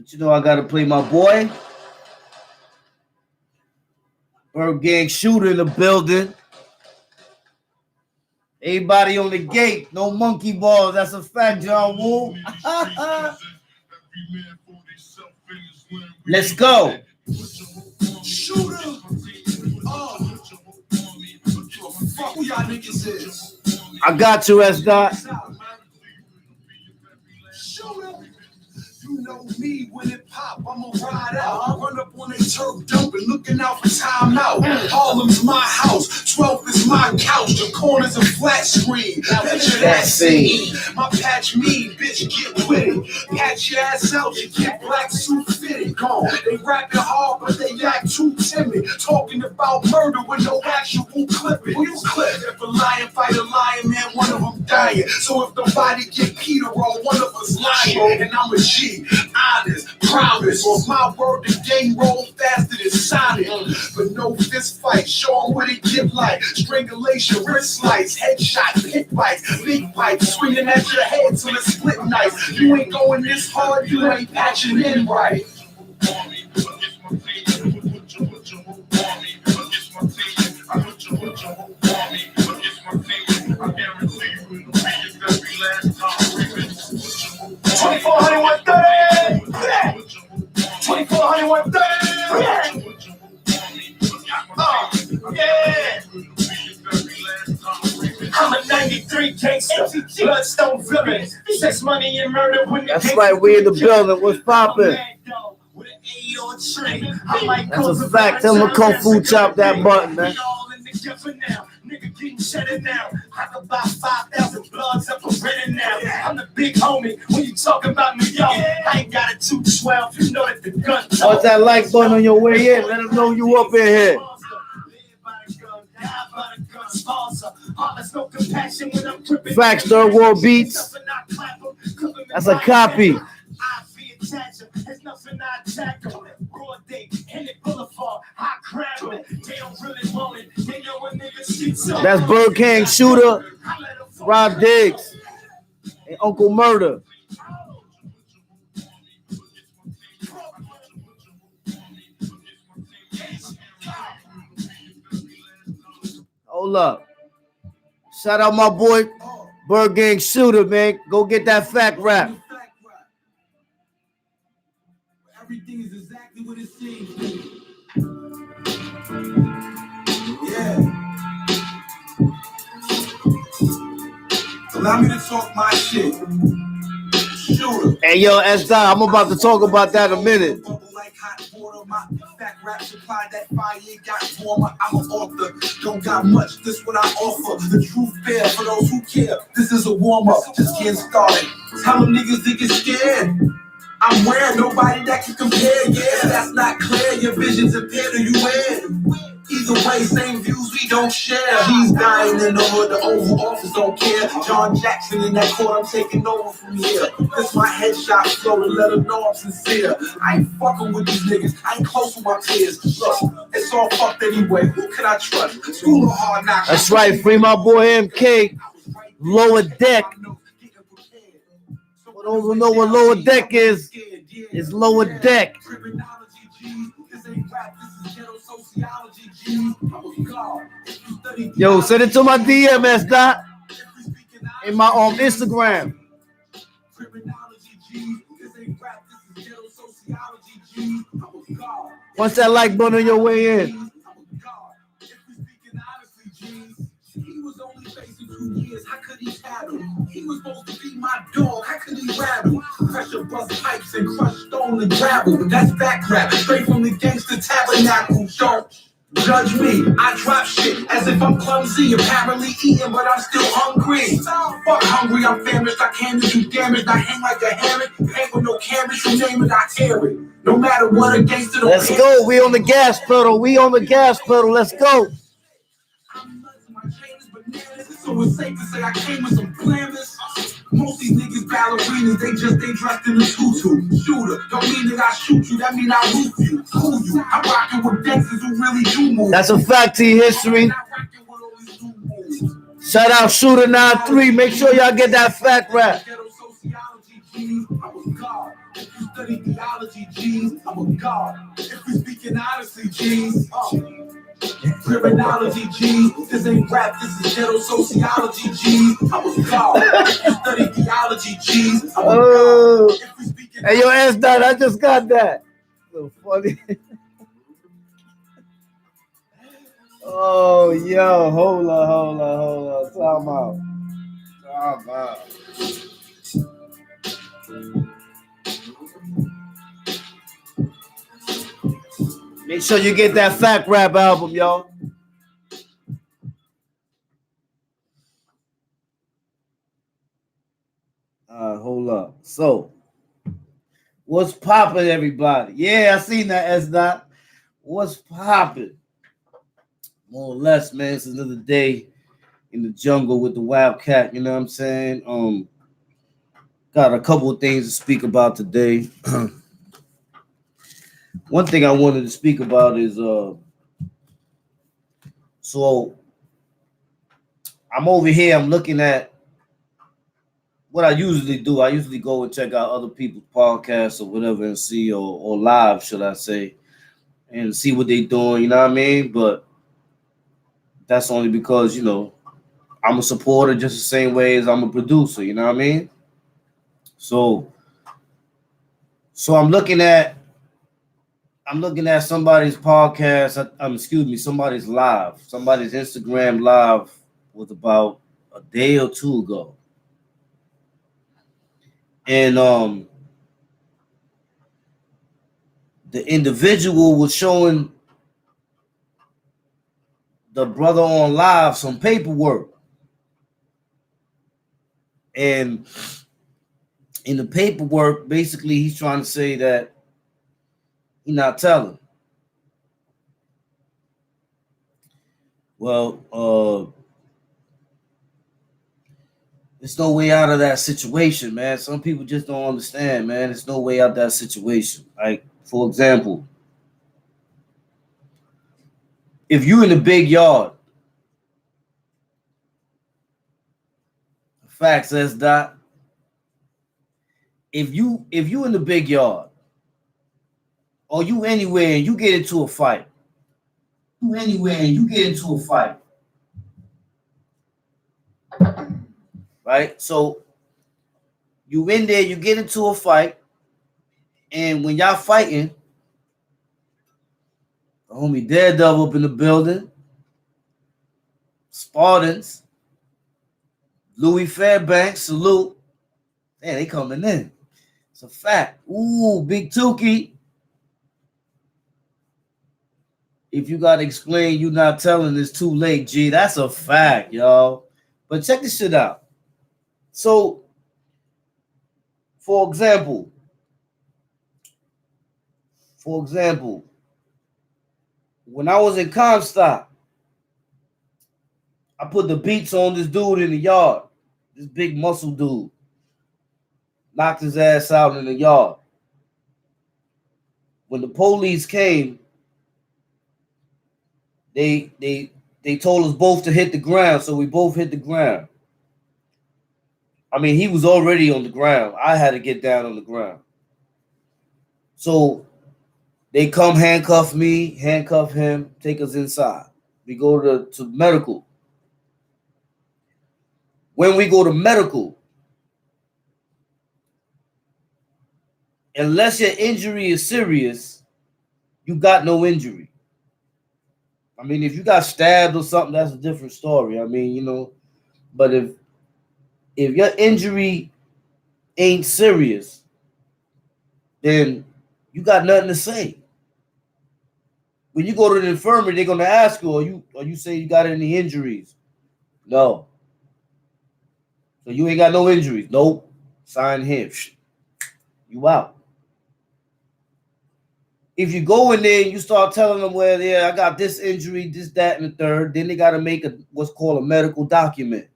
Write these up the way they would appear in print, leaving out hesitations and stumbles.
But you know I gotta play my boy. Bird Gang Shooter in the building. Everybody on the gate. No monkey balls. That's a fact, John Woo. Let's go. Shooter. Who y'all niggas is? I got you, S-Dot. Shooter. You know me, when it pop, I'ma ride out. Run up on a turf dumping, looking out for timeout. Harlem's my house, 12th is my couch. The corner's a flat screen. Picture that scene. My patch mean, bitch, get with it. Patch your ass out, you get black suit fitted. Gone. They rapping hard, but they act too timid. Talking about murder with no actual clipping. Who you clip? If a lion fight a lion, man, one of them dying. So if the body get Peter on, one of us lying. And I'm a G. Honest, promise, or my word, the game roll faster than Sonic. But no fist fight, show them what it get like. Strangulation, wrist slice, headshot, hit bites, big pipe, swinging at your head till it's split knife. You ain't going this hard, you ain't patching in right. I'm a 93 gangster, bloodstone villain, sex, money, and murder. That's right, we in the building. What's poppin'? That's a fact. Tell him to Kung Fu chop that button, man. Nigga getting shutted down. I can buy 5,000 bloods up for renting now. I'm the big homie when you talking about New York. I ain't got a 212, you know that the gun. What's that like button on your way in? Let them know you up in here. Facts, Third World Beats. That's a copy. That's Bird Gang Shooter, Rob Diggs, and Uncle Murder. Hold up. Shout out my boy, Bird Gang Shooter, man. Go get that fact rap. Everything is exactly what it seems. Yeah. Allow me to talk my shit. Shooter. Hey, yo, S-Dot, I'm about to talk about that in a minute. Like hot water, my fat rap supply that fire got warmer. I'm an author, don't got much. This what I offer. The truth fair for those who care. This is a warm up, just getting started. Tell them niggas to get scared. I'm rare, nobody that can compare. Yeah, that's not clear. Your vision's impaired or you win. Either way, same views we don't share. He's dying in the hood, the Oval Office don't care. John Jackson in that court, I'm taking over from here. This my headshot flow to let them know I'm sincere. I ain't fucking with these niggas, I ain't close with my peers. Look, it's all fucked anyway, who can I trust? School of hard knocks. That's right, free my boy MK. Lower Deck. For those who know what Lower Deck is, it's Lower Deck. Yo, send it to my DM, S-Dot, in my Instagram. Once that like button on your way in. He was only facing 2 years. How could he tattle? He was supposed to be my dog. How could he rattle? Pressure bust pipes and crush stone and gravel. That's back rap, straight from the gangster tabernacle. Don't judge me. I drop shit as if I'm clumsy. Apparently eating, but I'm still hungry. Fuck hungry, I'm famished. I can't do damage. I hang like a hammock. Hang with no cabbage. You name it, I tear it. No matter what, a gangster. Let's go. We on the gas pedal. We on the gas pedal. Let's go. So it's safe to say I came with some glamours. Most these niggas ballerinas, they dressed in a tutu. Shooter, don't mean that I shoot you, that mean I roof you. Cool you. I'm rocking with gangsters who really do move. That's a fact, T history. Shout out Shooter 93. Make sure y'all get that fact rap. study theology, G's. I'm a god. If we speaking honestly, G's. Criminology, G's. This ain't rap, this is ghetto sociology, G's. I'm a god. If you study theology, G's. I'm a god. If we speaking Hey, yo, S Dot, I just got that. So funny. Oh, yo, hold on. Time out. Make sure you get that Fact Rap album, y'all. Hold up. So, what's poppin', everybody? Yeah, I seen that, S Dot. What's poppin'? More or less, man. It's another day in the jungle with the Wildcat. You know what I'm saying? Got a couple of things to speak about today. One thing I wanted to speak about is so I'm over here. I'm looking at what I usually do. I usually go and check out other people's podcasts or whatever and see, or live, should I say, and see what they doing. You know what I mean? But that's only because, you know, I'm a supporter just the same way as I'm a producer, you know what I mean? So I'm looking at somebody's podcast, somebody's live. Somebody's Instagram live was about a day or two ago. And the individual was showing the brother on live some paperwork. And in the paperwork, basically, he's trying to say that he's not telling. Well, there's no way out of that situation, man. Some people just don't understand, man. There's no way out of that situation. Like, for example, if you in a big yard, facts, S Dot. If you in the big yard, or you anywhere and you get into a fight, right? So you in there, you get into a fight, and when y'all fighting, the homie Daredevil up in the building, Spartans, Louis Fairbanks, salute. Man, they coming in. It's a fact. Ooh, Big Tukey. If you gotta explain, you not telling, it's too late, G. That's a fact, y'all. But check this shit out. So, for example, when I was in Comstock, I put the beats on this dude in the yard. This big muscle dude. Knocked his ass out in the yard. When the police came, they told us both to hit the ground, so we both hit the ground. I mean, he was already on the ground. I had to get down on the ground. So they come handcuff me, handcuff him, take us inside. We go to medical. When we go to medical, unless your injury is serious, you got no injury. I mean, if you got stabbed or something, that's a different story. I mean, you know, but if your injury ain't serious, then you got nothing to say. When you go to the infirmary, they're gonna ask you, are you say you got any injuries? No. So you ain't got no injuries. Nope. Sign here. You out. If you go in there and you start telling them, well, yeah, I got this injury, this, that, and the third, then they got to make what's called a medical document.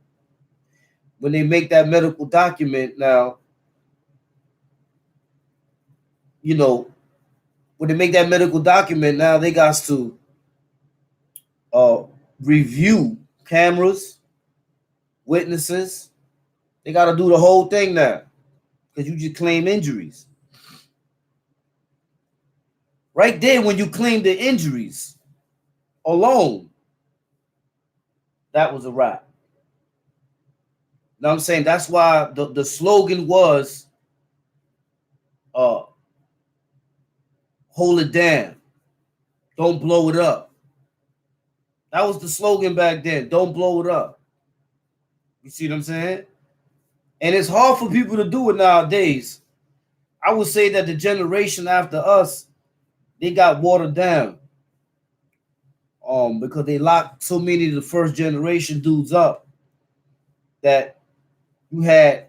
When they make that medical document now, you know, when they make that medical document now, they got to review cameras, witnesses. They got to do the whole thing now because you just claim injuries. Right there, when you claim the injuries alone, that was a wrap. You know what I'm saying? That's why the slogan was hold it down. Don't blow it up. That was the slogan back then. Don't blow it up. You see what I'm saying? And it's hard for people to do it nowadays. I would say that the generation after us, they got watered down. Because they locked so many of the first generation dudes up that you had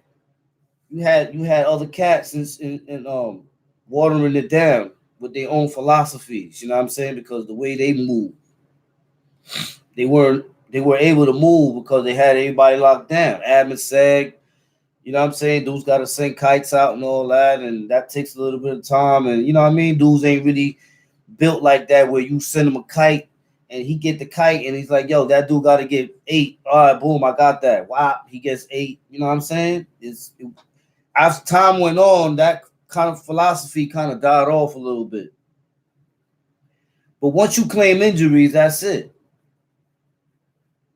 other cats and watering it down with their own philosophies. You know what I'm saying? Because the way they move, they were able to move because they had everybody locked down. Admin Seg, you know what I'm saying? Dudes got to send kites out and all that, and that takes a little bit of time. And you know what I mean? Dudes ain't really built like that where you send him a kite and he get the kite and he's like, yo, that dude got to get 8. All right, boom, I got that. Wow, he gets 8. You know what I'm saying? As time went on, that kind of philosophy kind of died off a little bit. But once you claim injuries, that's it.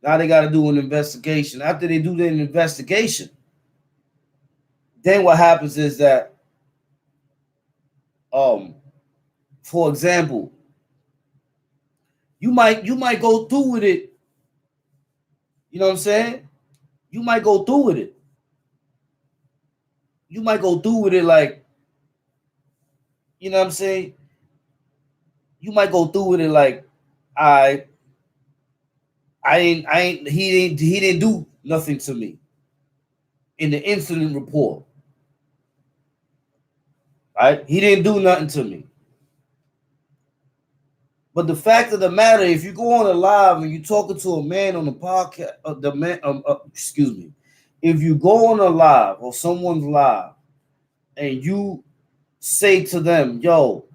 Now they got to do an investigation. After they do the investigation, then what happens is that, for example, you might go through with it. You know what I'm saying? You might go through with it. You might go through with it like, you know what I'm saying? You might go through with it like, he didn't do nothing to me in the incident report. Right? He didn't do nothing to me. But the fact of the matter, if you go on a live and you're talking to a man on the podcast, if you go on a live or someone's live and you say to them, yo,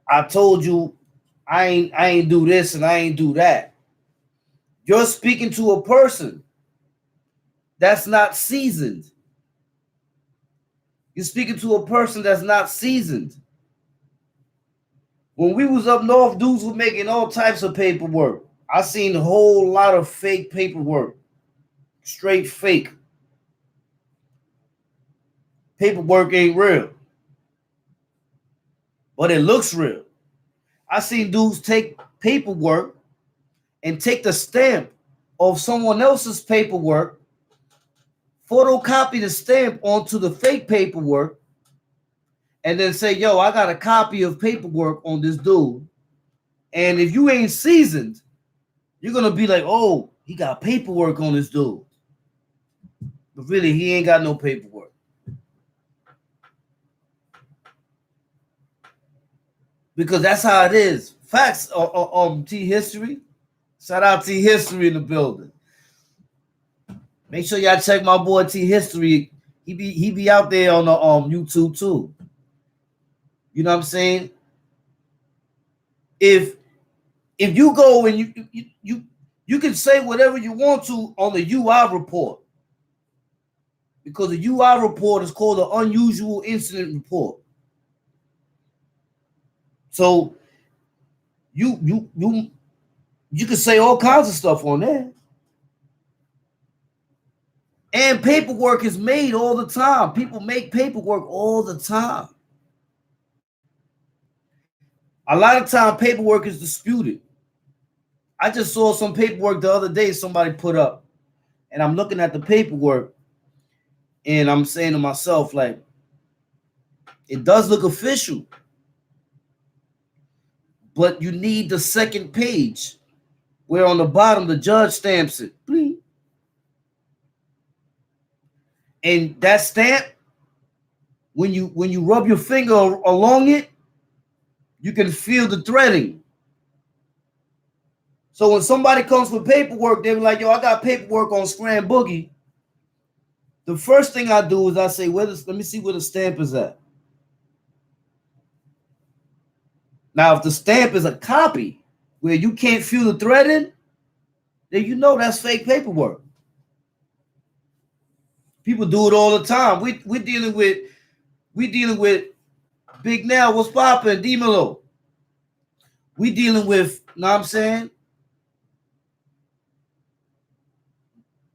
I told you I ain't do this and I ain't do that. You're speaking to a person that's not seasoned. You're speaking to a person that's not seasoned. When we was up north, dudes were making all types of paperwork. I seen a whole lot of fake paperwork. Straight fake. Paperwork ain't real. But it looks real. I seen dudes take paperwork and take the stamp of someone else's paperwork, photocopy the stamp onto the fake paperwork, and then say, yo, I got a copy of paperwork on this dude. And if you ain't seasoned, you're going to be like, oh, he got paperwork on this dude. But really, he ain't got no paperwork. Because that's how it is. Facts on T History. Shout out T History in the building. Make sure y'all check my boy T History. He be out there on the YouTube too. You know what I'm saying? If you go and you can say whatever you want to on the UI report, because the UI report is called the unusual incident report. So you can say all kinds of stuff on there. And paperwork is made all the time. People make paperwork all the time. A lot of time paperwork is disputed. I just saw some paperwork the other day somebody put up, and I'm looking at the paperwork and I'm saying to myself, like, it does look official, but you need the second page where on the bottom the judge stamps it. Bling. And that stamp, when you rub your finger along it, you can feel the threading. So when somebody comes with paperwork, they're like, yo, I got paperwork on Scram Boogie. The first thing I do is I say, let me see where the stamp is at. Now, if the stamp is a copy where you can't feel the threading, then you know that's fake paperwork. People do it all the time. We're dealing with Big Nell, what's poppin'? Dimelo. We dealing with, know what I'm saying?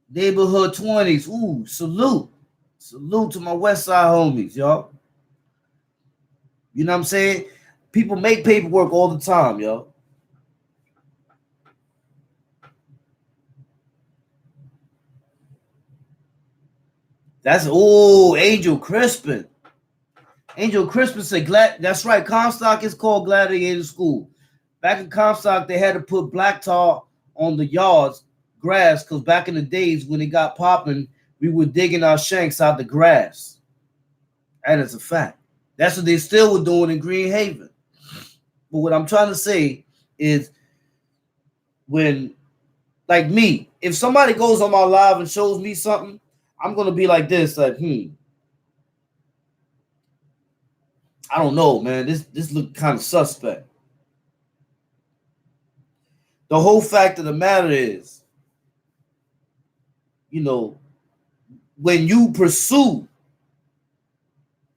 Neighborhood 20s. Ooh, salute. Salute to my West Side homies, y'all. You know what I'm saying? People make paperwork all the time, yo. That's Angel Crispin. Angel Crispin said, that's right. Comstock is called Gladiator School. Back in Comstock, they had to put black tar on the yards, grass, because back in the days when it got popping, we were digging our shanks out the grass. That is a fact. That's what they still were doing in Green Haven. But what I'm trying to say is when, like me, if somebody goes on my live and shows me something, I'm going to be like this, like, I don't know, man. This look kind of suspect. The whole fact of the matter is, you know, when you pursue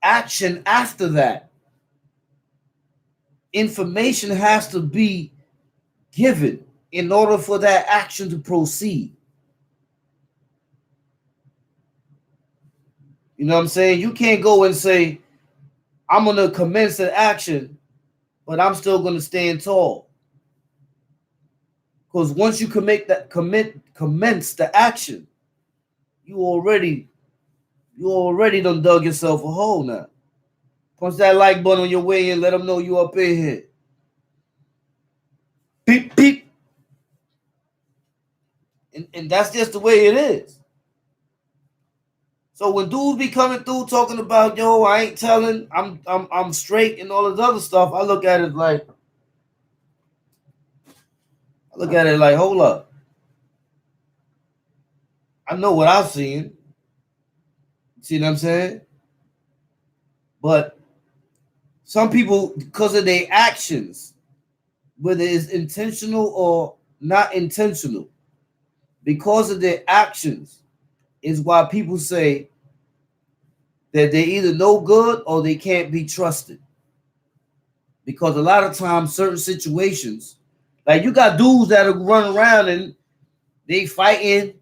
action after that, information has to be given in order for that action to proceed. You know what I'm saying? You can't go and say, I'm going to commence an action, but I'm still going to stand tall. Because once you commence the action, you already done dug yourself a hole now. Punch that like button on your way in, let them know you up in here. Beep, beep. And that's just the way it is. So when dudes be coming through talking about, yo, I ain't telling, I'm straight and all this other stuff, I look at it like, hold up. I know what I've seen. See what I'm saying? But some people, because of their actions, whether it's intentional or not intentional, because of their actions is why people say that they're either no good or they can't be trusted. Because a lot of times, certain situations, like you got dudes that are running around and they fighting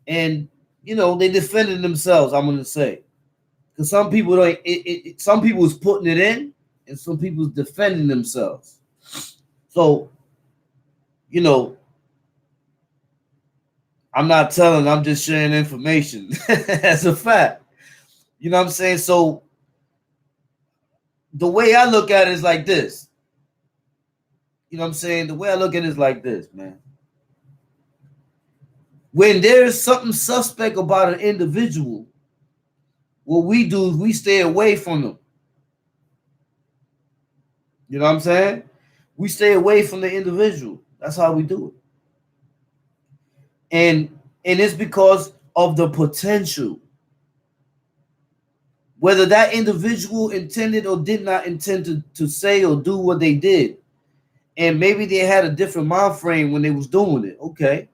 and, you know, they defending themselves, I'm going to say. Because some people don't, some people is putting it in and some people is defending themselves. So, you know, I'm not telling, I'm just sharing information. That's a fact. You know what I'm saying? So the way I look at it is like this. You know what I'm saying? The way I look at it is like this, man. When there's something suspect about an individual, what we do is we stay away from them. You know what I'm saying? We stay away from the individual. That's how we do it. And it's because of the potential. Whether that individual intended or did not intend to say or do what they did. And maybe they had a different mind frame when they was doing it. Okay.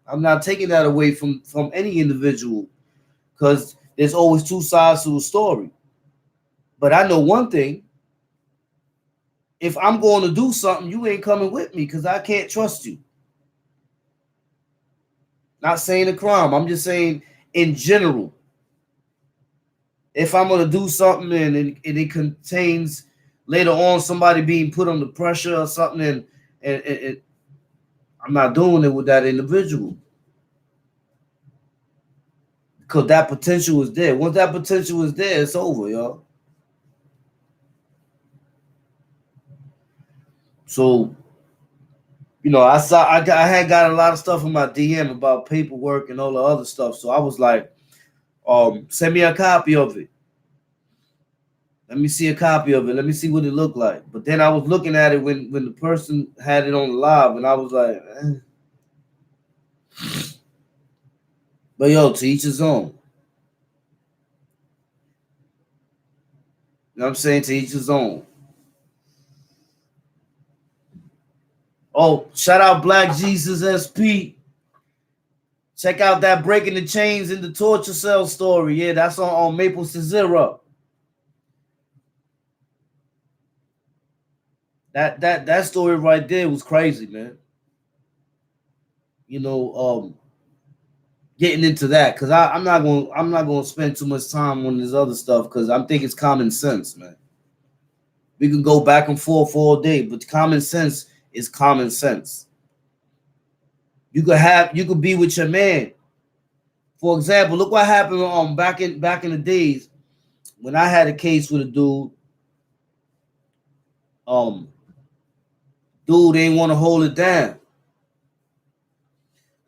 I'm not taking that away from any individual because there's always two sides to a story. But I know one thing. If I'm going to do something, you ain't coming with me because I can't trust you. Not saying a crime. I'm just saying in general. If I'm going to do something and it contains later on somebody being put under pressure or something and I'm not doing it with that individual. Because that potential is there. Once that potential is there, it's over, y'all. So, you know, I had got a lot of stuff in my DM about paperwork and all the other stuff. So I was like, send me a copy of it. Let me see a copy of it. Let me see what it looked like. But then I was looking at it when the person had it on the live, and I was like, But yo, to each his own. You know what I'm saying? To each his own. Oh, shout out Black Jesus SP. Check out that Breaking the Chains in the Torture Cell story. Yeah, that's on Maple to Zero. That story right there was crazy, man. You know, getting into that because I'm not gonna spend too much time on this other stuff because I think it's common sense, man. We can go back and forth all day, but common sense is common sense. You could be with your man. For example, look what happened back in the days when I had a case with a dude. Dude ain't want to hold it down.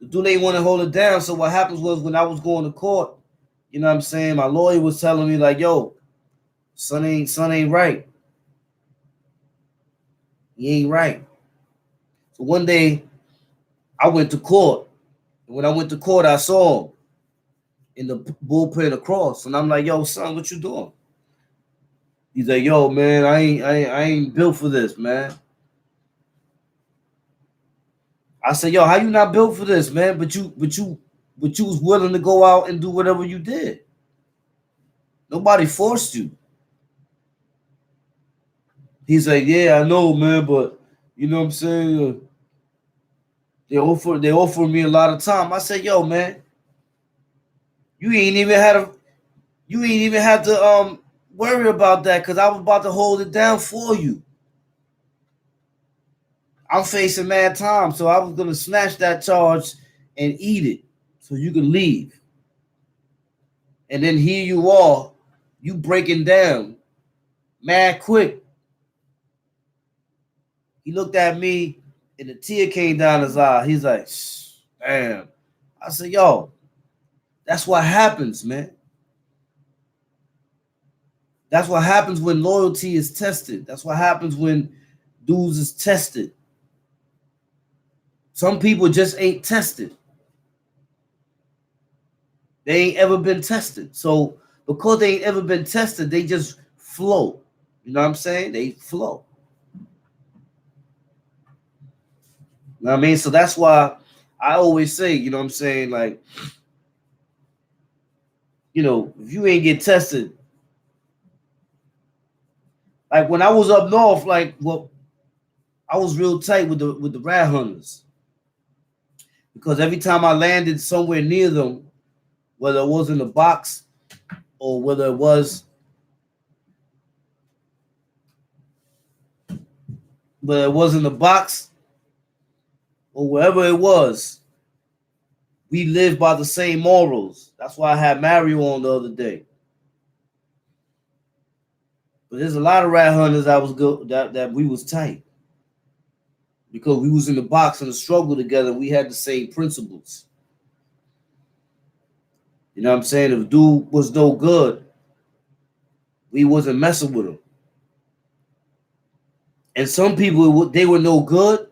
The dude ain't want to hold it down. So what happens was when I was going to court, you know what I'm saying? My lawyer was telling me like, "Yo, son ain't right. He ain't right." So one day I went to court. And when I went to court, I saw him in the bullpen across, and I'm like, "Yo, son, what you doing?" He's like, "Yo, man, I ain't built for this, man." I said, "Yo, how you not built for this, man? But you was willing to go out and do whatever you did. Nobody forced you." He's like, "Yeah, I know, man, but you know what I'm saying? They offer me a lot of time." I said, "Yo, man, you ain't even had to worry about that because I was about to hold it down for you. I'm facing mad time, so I was gonna snatch that charge and eat it so you could leave. And then here you are, you breaking down mad quick." He looked at me and a tear came down his eye. He's like, "Damn." I said, "Yo, that's what happens, man. That's what happens when loyalty is tested. That's what happens when dudes is tested. Some people just ain't tested. They ain't ever been tested. So because they ain't ever been tested, they just flow. You know what I'm saying? They flow. You know what I mean? So that's why I always say, you know what I'm saying, like, you know, if you ain't get tested, like when I was up north, like, well, I was real tight with the rat hunters because every time I landed somewhere near them, whether it was in the box or whether it was in the box or wherever it was, we lived by the same morals. That's why I had Mario on the other day. But there's a lot of rat hunters that we was tight because we was in the box and the struggle together. We had the same principles. You know what I'm saying? If dude was no good, we wasn't messing with him. And some people, they were no good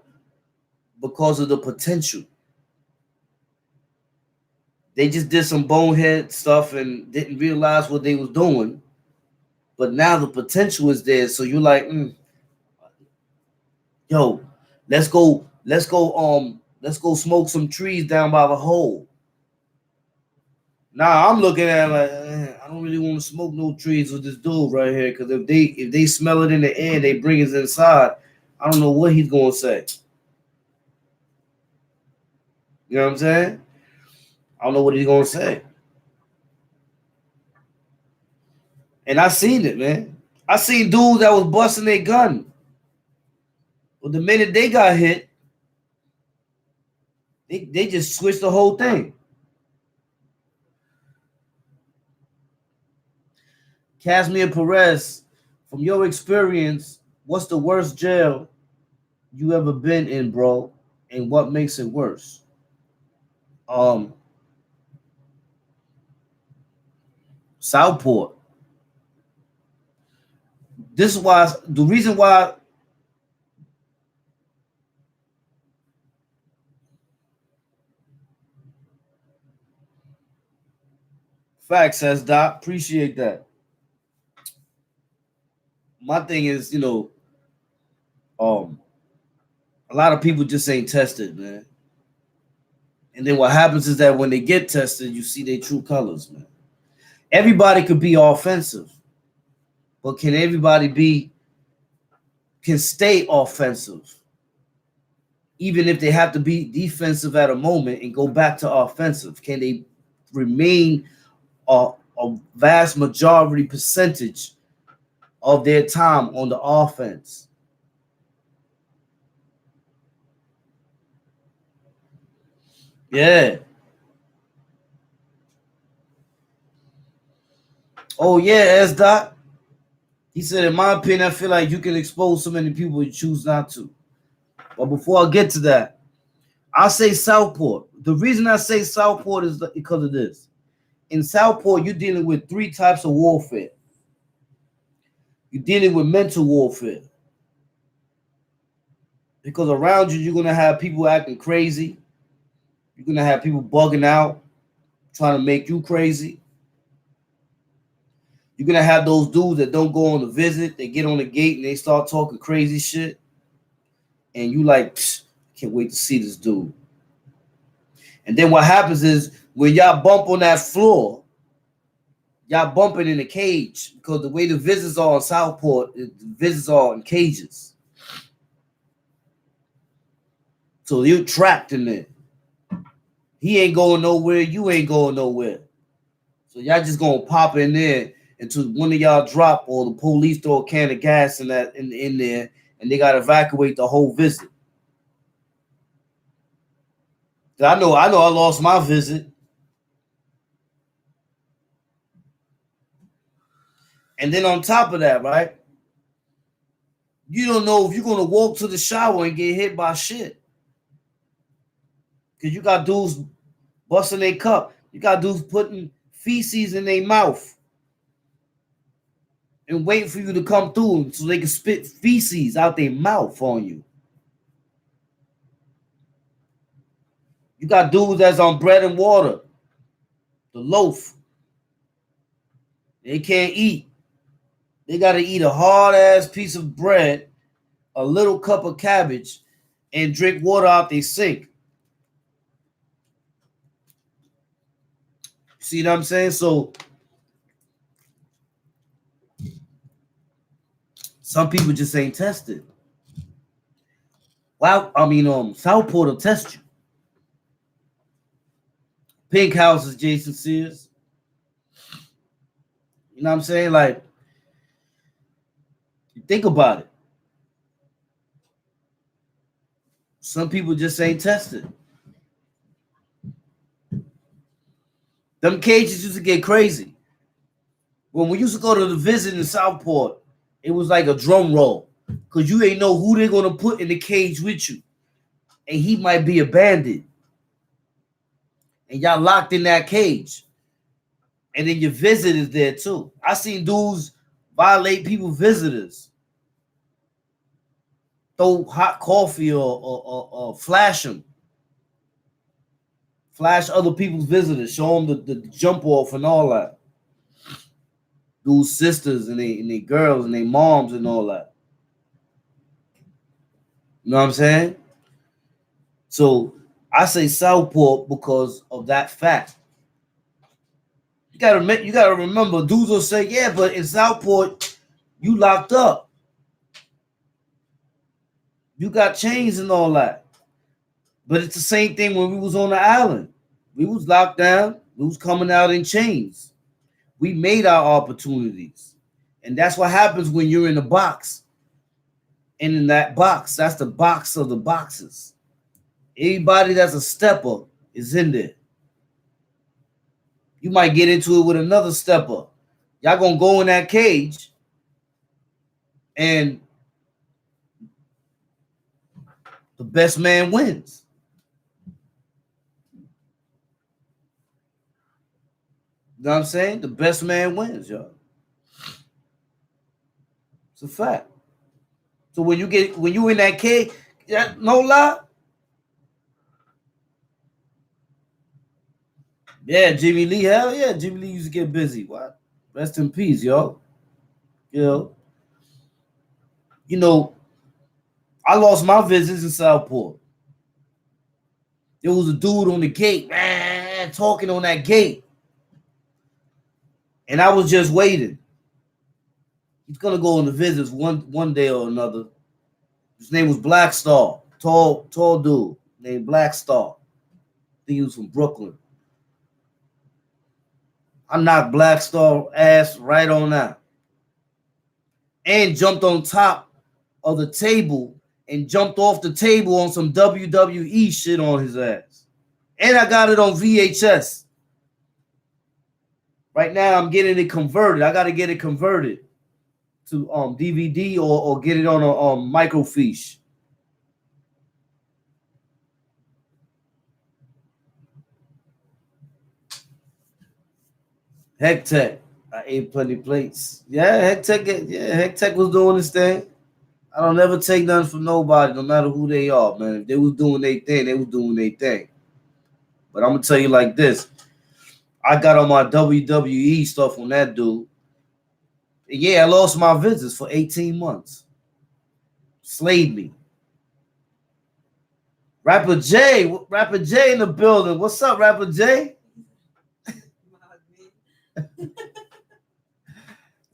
because of the potential. They just did some bonehead stuff and didn't realize what they was doing. But now the potential is there. So you're like, yo, let's go smoke some trees down by the hole. Now I'm looking at it like, I don't really want to smoke no trees with this dude right here. Because if they smell it in the air, they bring it inside. I don't know what he's gonna say. You know what I'm saying? I don't know what he's gonna say. And I seen it, man. I seen dudes that was busting their gun. But the minute they got hit, they just switched the whole thing. Casimir Perez, from your experience, what's the worst jail you ever been in, bro? And what makes it worse? Southport. This is why the reason why facts, says Doc. Appreciate that. My thing is, you know, a lot of people just ain't tested, man. And then what happens is that when they get tested, you see their true colors, man. Everybody could be offensive, but can can stay offensive, even if they have to be defensive at a moment and go back to offensive? Can they remain a vast majority percentage of their time on the offense? Yeah. Oh, yeah, S. Dot. He said, in my opinion, I feel like you can expose so many people you choose not to. But before I get to that, I'll say Southport. The reason I say Southport is because of this. In Southport, you're dealing with 3 types of warfare. You're dealing with mental warfare. Because around you, you're going to have people acting crazy. You're going to have people bugging out, trying to make you crazy. You're going to have those dudes that don't go on the visit. They get on the gate and they start talking crazy shit. And you like, can't wait to see this dude. And then what happens is when y'all bump on that floor, y'all bumping in a cage, because the way the visits are in Southport, the visits are in cages. So you're trapped in there. He ain't going nowhere. You ain't going nowhere. So y'all just gonna pop in there until one of y'all drop, or the police throw a can of gas in there, and they gotta evacuate the whole visit. I know I lost my visit. And then on top of that, right? You don't know if you're gonna walk to the shower and get hit by shit. Because you got dudes busting their cup. You got dudes putting feces in their mouth and waiting for you to come through so they can spit feces out their mouth on you. You got dudes that's on bread and water, the loaf. They can't eat. They got to eat a hard-ass piece of bread, a little cup of cabbage, and drink water out their sink. See what I'm saying? So some people just ain't tested. Well, Southport will test you. Pink House is Jason Sears. You know what I'm saying? Like, think about it. Some people just ain't tested. Them cages used to get crazy. When we used to go to the visit in Southport, it was like a drum roll, because you ain't know who they're going to put in the cage with you. And he might be a bandit. And y'all locked in that cage. And then your visit is there too. I seen dudes violate people visitors. Throw hot coffee or flash them. Flash other people's visitors. Show them the jump off and all that. Dudes' sisters and they girls and they moms and all that. You know what I'm saying? So I say Southport because of that fact. You gotta remember, dudes will say, yeah, but in Southport, you locked up. You got chains and all that. But it's the same thing when we was on the island. We was locked down. We was coming out in chains. We made our opportunities. And that's what happens when you're in a box. And in that box, that's the box of the boxes. Anybody that's a stepper is in there. You might get into it with another stepper. Y'all gonna go in that cage and the best man wins. You know what I'm saying? The best man wins, y'all. It's a fact. So when you in that cage, no lie. Yeah, Jimmy Lee, hell yeah, Jimmy Lee used to get busy. What? Rest in peace, y'all. You know, I lost my visits in Southport. There was a dude on the gate, man, talking on that gate. And I was just waiting. He's gonna go on the visits one day or another. His name was Black Star. Tall dude named Black Star. I think he was from Brooklyn. I knocked Black Star ass right on out. And jumped on top of the table and jumped off the table on some WWE shit on his ass. And I got it on VHS. Right now I'm getting it converted. I got to get it converted to DVD or get it on a microfiche. Heck Tech. I ate plenty plates. Yeah, Heck Tech was doing his thing. I don't never take nothing from nobody, no matter who they are, man. If they was doing their thing, they was doing their thing. But I'm gonna tell you like this. I got on my WWE stuff on that dude. Yeah, I lost my visits for 18 months. Slayed me. Rapper J in the building. What's up, Rapper J?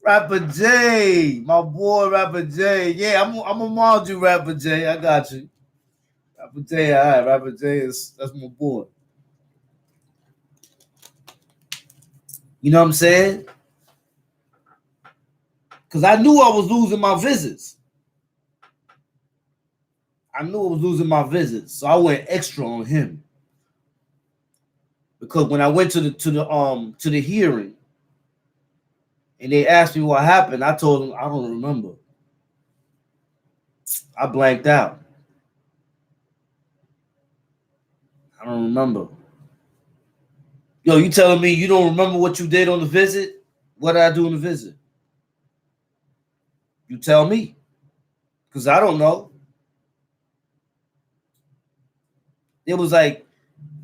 Rapper J, my boy Rapper J. Yeah, I'm gonna mod you, Rapper J. I got you. Rapper J, all right. Rapper J that's my boy. You know what I'm saying? Because I knew I was losing my visits. So I went extra on him. Because when I went to the hearing and they asked me what happened, I told them I don't remember. I blanked out. I don't remember. Yo, you telling me you don't remember what you did on the visit? What did I do on the visit? You tell me. Because I don't know. It was like,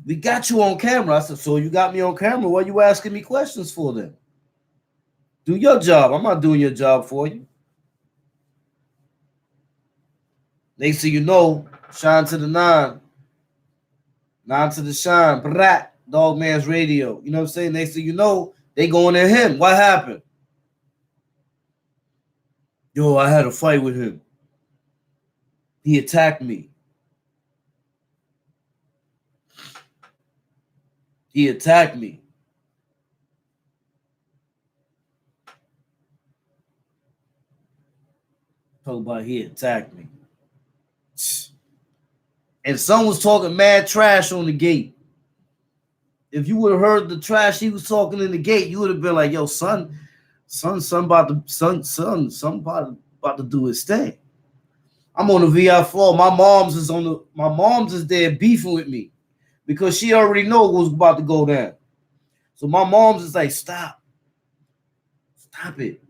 we got you on camera. I said, so you got me on camera. What are you asking me questions for then? Do your job. I'm not doing your job for you. Next thing you know, shine to the nine. Nine to the shine. Brat. Dog Man's Radio. You know what I'm saying? Next thing you know, they going at him. What happened? Yo, I had a fight with him. He attacked me. Talk about he attacked me. And someone was talking mad trash on the gate. If you would have heard the trash he was talking in the gate, you would have been like, yo, son about to do his thing. I'm on the VI floor. My mom's is there beefing with me because she already know what was about to go down. So my mom's is like, stop it.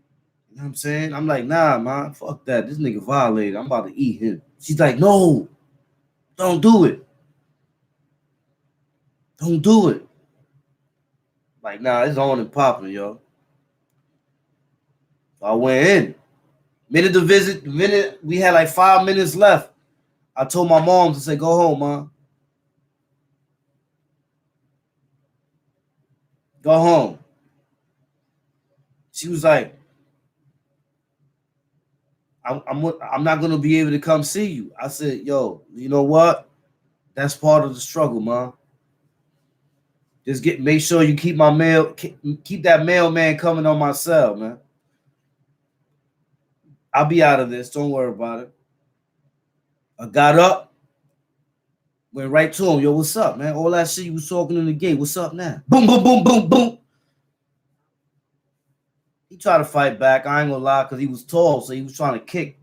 You know what I'm saying? I'm like, nah, man, fuck that. This nigga violated. I'm about to eat him. She's like, no, don't do it. Don't do it. Like, nah, it's on and popping, yo. So I went in. The minute we had like 5 minutes left, I told my mom to say, go home, Mom. Go home. She was like, I'm not going to be able to come see you. I said, yo, you know what? That's part of the struggle, Mom. Just make sure you keep that mailman coming on my cell, man. I'll be out of this. Don't worry about it. I got up, went right to him. Yo, what's up, man? All that shit you was talking in the gate. What's up now? Boom, boom, boom, boom, boom. He tried to fight back. I ain't gonna lie, because he was tall, so he was trying to kick.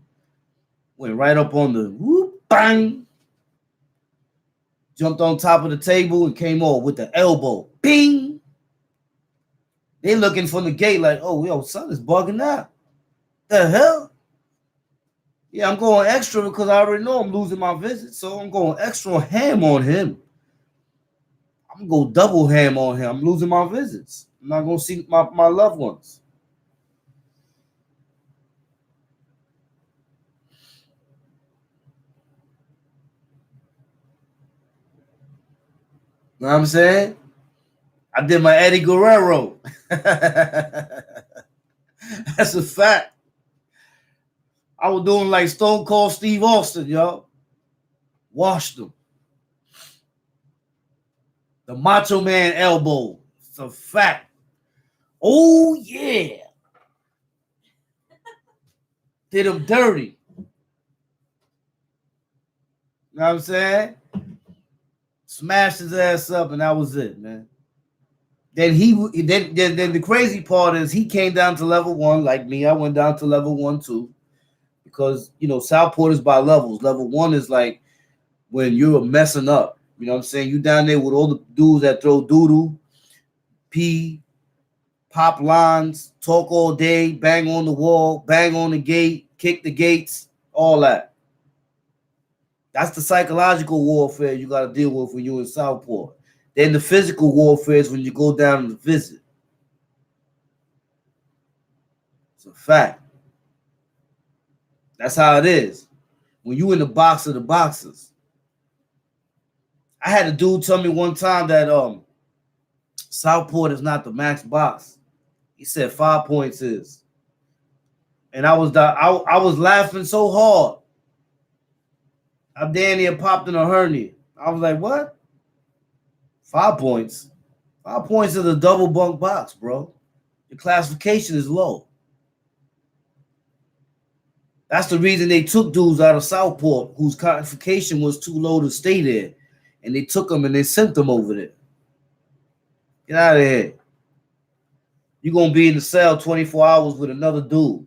Went right up on the whoop, bang. Jumped on top of the table and came over with the elbow. Bing! They looking from the gate like, oh, yo, son is bugging out. The hell? Yeah, I'm going extra because I already know I'm losing my visit, so I'm going extra ham on him. I'm going to go double ham on him. I'm losing my visits. I'm not going to see my loved ones. Know what I'm saying? I did my Eddie Guerrero. That's a fact. I was doing like Stone Cold Steve Austin, yo. Washed them. The Macho Man elbow. It's a fact. Oh, yeah. Did him dirty. You know what I'm saying? Smashed his ass up, and that was it, man. Then then the crazy part is he came down to level 1 like me. I went down to level 1 too, because Southport is by levels. Level 1 is like when you're messing up. You know what I'm saying? You down there with all the dudes that throw doodle, pee, pop lines, talk all day, bang on the wall, bang on the gate, kick the gates, all that. That's the psychological warfare you got to deal with when you're in Southport. Then the physical warfare is when you go down to visit. It's a fact. That's how it is. When you in the box of the boxers. I had a dude tell me one time that Southport is not the max box. He said 5 points is. And I was laughing so hard. I damn near popped in a hernia. I was like, what? 5 points? 5 points is a double bunk box, bro. Your classification is low. That's the reason they took dudes out of Southport whose classification was too low to stay there. And they took them and they sent them over there. Get out of here. You're going to be in the cell 24 hours with another dude.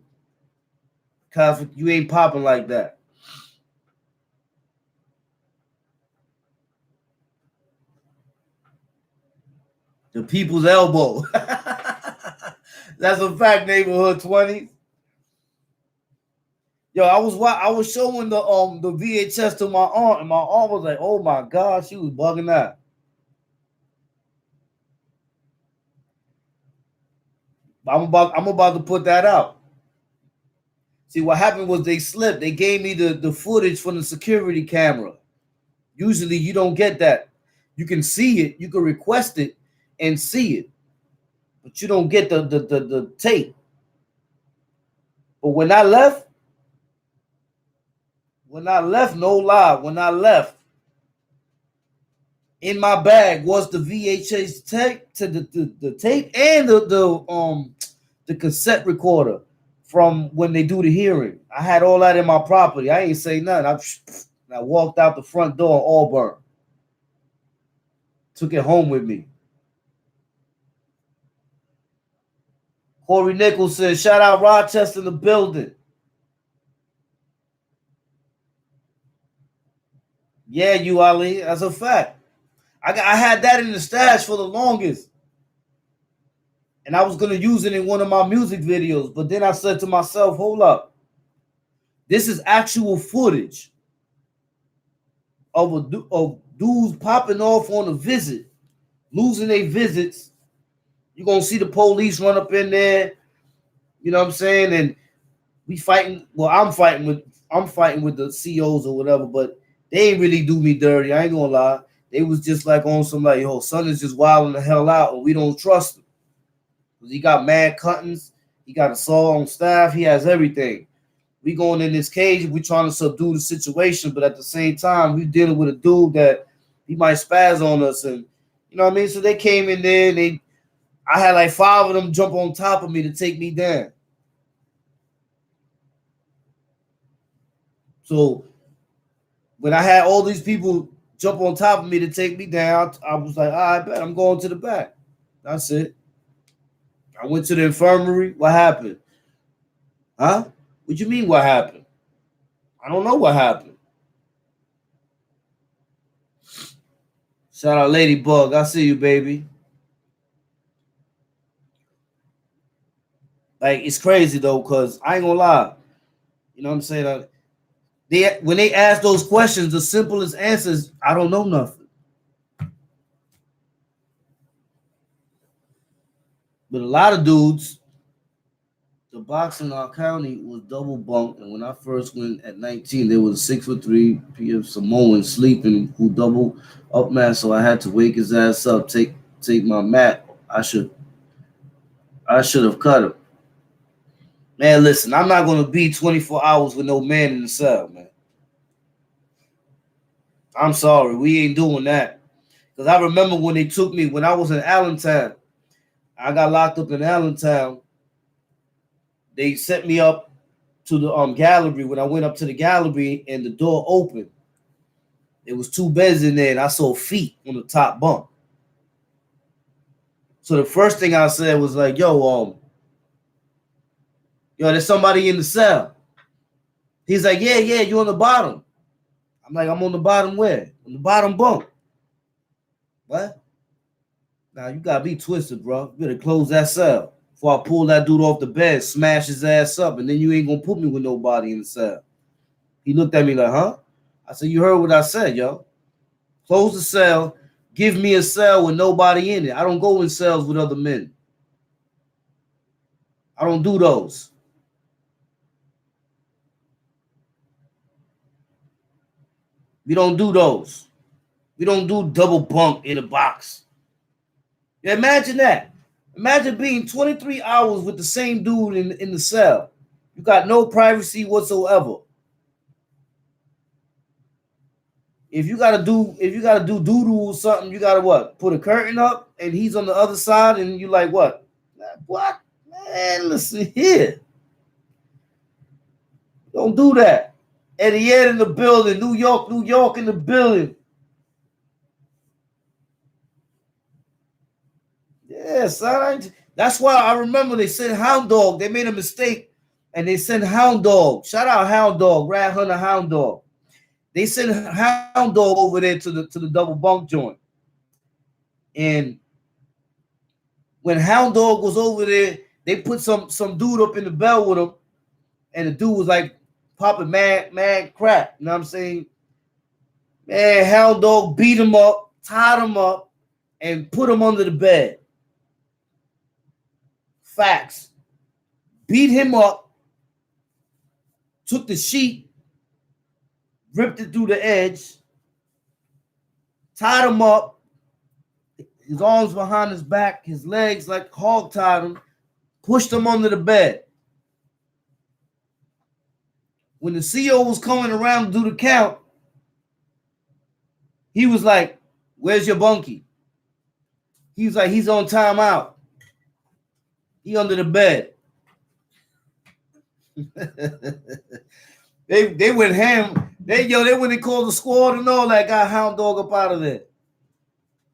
You ain't popping like that. The people's elbow. That's a fact, neighborhood 20s. Yo, I was showing the VHS to my aunt, and my aunt was like, "Oh my God," she was bugging out. I'm about to put that out. See, what happened was they slipped. They gave me the footage from the security camera. Usually, you don't get that. You can see it, you can request it and see it, but you don't get the tape. But when I left, no lie, when I left, in my bag was the VHS tape, to the tape and the cassette recorder from when they do the hearing. I had all that in my property. I ain't say nothing. I walked out the front door in Auburn. Took it home with me. Corey Nicholson, shout out Rochester in the building. Yeah, you Ali, that's a fact. I had that in the stash for the longest. And I was going to use it in one of my music videos. But then I said to myself, hold up. This is actual footage of dudes popping off on a visit, losing their visits. You're going to see the police run up in there. You know what I'm saying? And we fighting. Well, I'm fighting with the COs or whatever, but they ain't really do me dirty. I ain't going to lie. They was just like on some like, yo, son is just wilding the hell out and we don't trust him. He got mad cuttings. He got a saw on staff. He has everything. We going in this cage. We trying to subdue the situation, but at the same time, we dealing with a dude that he might spaz on us, and you know what I mean. So they came in there, and I had like 5 of them jump on top of me to take me down. So when I had all these people jump on top of me to take me down, I was like, all right, bet I'm going to the back. That's it. I went to the infirmary. What happened? Huh? What you mean what happened? I don't know what happened. Shout out Ladybug. I see you, baby. Like, it's crazy, though, because I ain't going to lie. You know what I'm saying? When they ask those questions, the simplest answers, I don't know nothing. But a lot of dudes, the box in our county was double bunked, and when I first went at 19, there was a 6'3" PF Samoan sleeping who double up mat, so I had to wake his ass up, take my mat. I should have cut him. Man, listen, I'm not gonna be 24 hours with no man in the cell, man. I'm sorry, we ain't doing that. Because I remember when they took me when I was in Allentown. I got locked up in Allentown. They set me up to the gallery. When I went up to the gallery and the door opened, there was 2 beds in there, and I saw feet on the top bunk. So the first thing I said was like, yo, there's somebody in the cell. He's like, yeah, you on the bottom. I'm like, I'm on the bottom where? On the bottom bunk. What? Now you gotta be twisted, bro. You better close that cell before I pull that dude off the bed, smash his ass up, and then you ain't gonna put me with nobody in the cell. He looked at me like, huh? I said, you heard what I said, yo. Close the cell. Give me a cell with nobody in it. I don't go in cells with other men. I don't do those. We don't do those. We don't do double bunk in a box. Yeah, imagine that. Imagine being 23 hours with the same dude in the cell. You got no privacy whatsoever. If you gotta do doo-doo or something, you gotta what? Put a curtain up and he's on the other side, and you like what? What? Man, listen here. Don't do that. Eddie Ed in the building, New York in the building. Yeah, son. That's why I remember they sent Hound Dog. They made a mistake and they sent Hound Dog. Shout out Hound Dog, Rad Hunter Hound Dog. They sent Hound Dog over there to the double bunk joint. And when Hound Dog was over there, they put some dude up in the bell with him, and the dude was like popping mad crap. You know what I'm saying? Man, Hound Dog beat him up, tied him up, and put him under the bed. Facts. Beat him up, took the sheet, ripped it through the edge, tied him up, his arms behind his back, his legs like hog tied him, pushed him under the bed. When the CO was coming around to do the count, he was like, where's your bunkie? He was like, he's on timeout. He under the bed. They went ham. They when they called the squad and all that, got Hound Dog up out of there.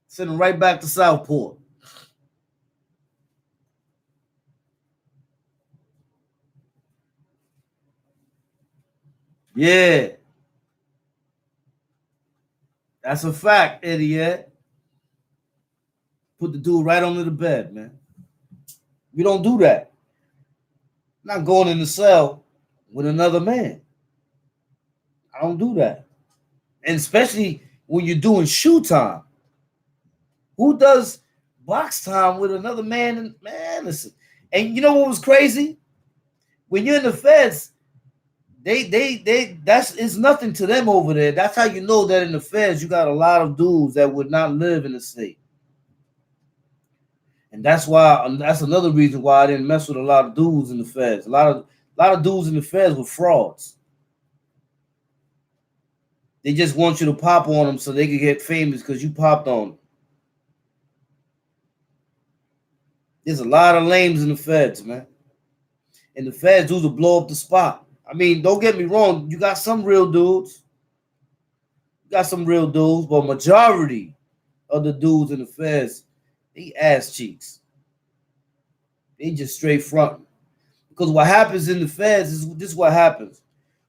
Sent him right back to Southport. Yeah. That's a fact, idiot. Put the dude right under the bed, man. We don't do that. I'm not going in the cell with another man. I don't do that. And especially when you're doing shoe time. Who does box time with another man? Man, listen. And you know what was crazy? When you're in the feds, it's nothing to them over there. That's how you know that in the feds you got a lot of dudes that would not live in the state. And that's another reason why I didn't mess with a lot of dudes in the feds. A lot of dudes in the feds were frauds. They just want you to pop on them so they can get famous because you popped on them. There's a lot of lames in the feds, man. And the feds dudes will blow up the spot. I mean, don't get me wrong. You got some real dudes. But majority of the dudes in the feds, they ass cheeks. They just straight front. Because what happens in the feds is this is what happens.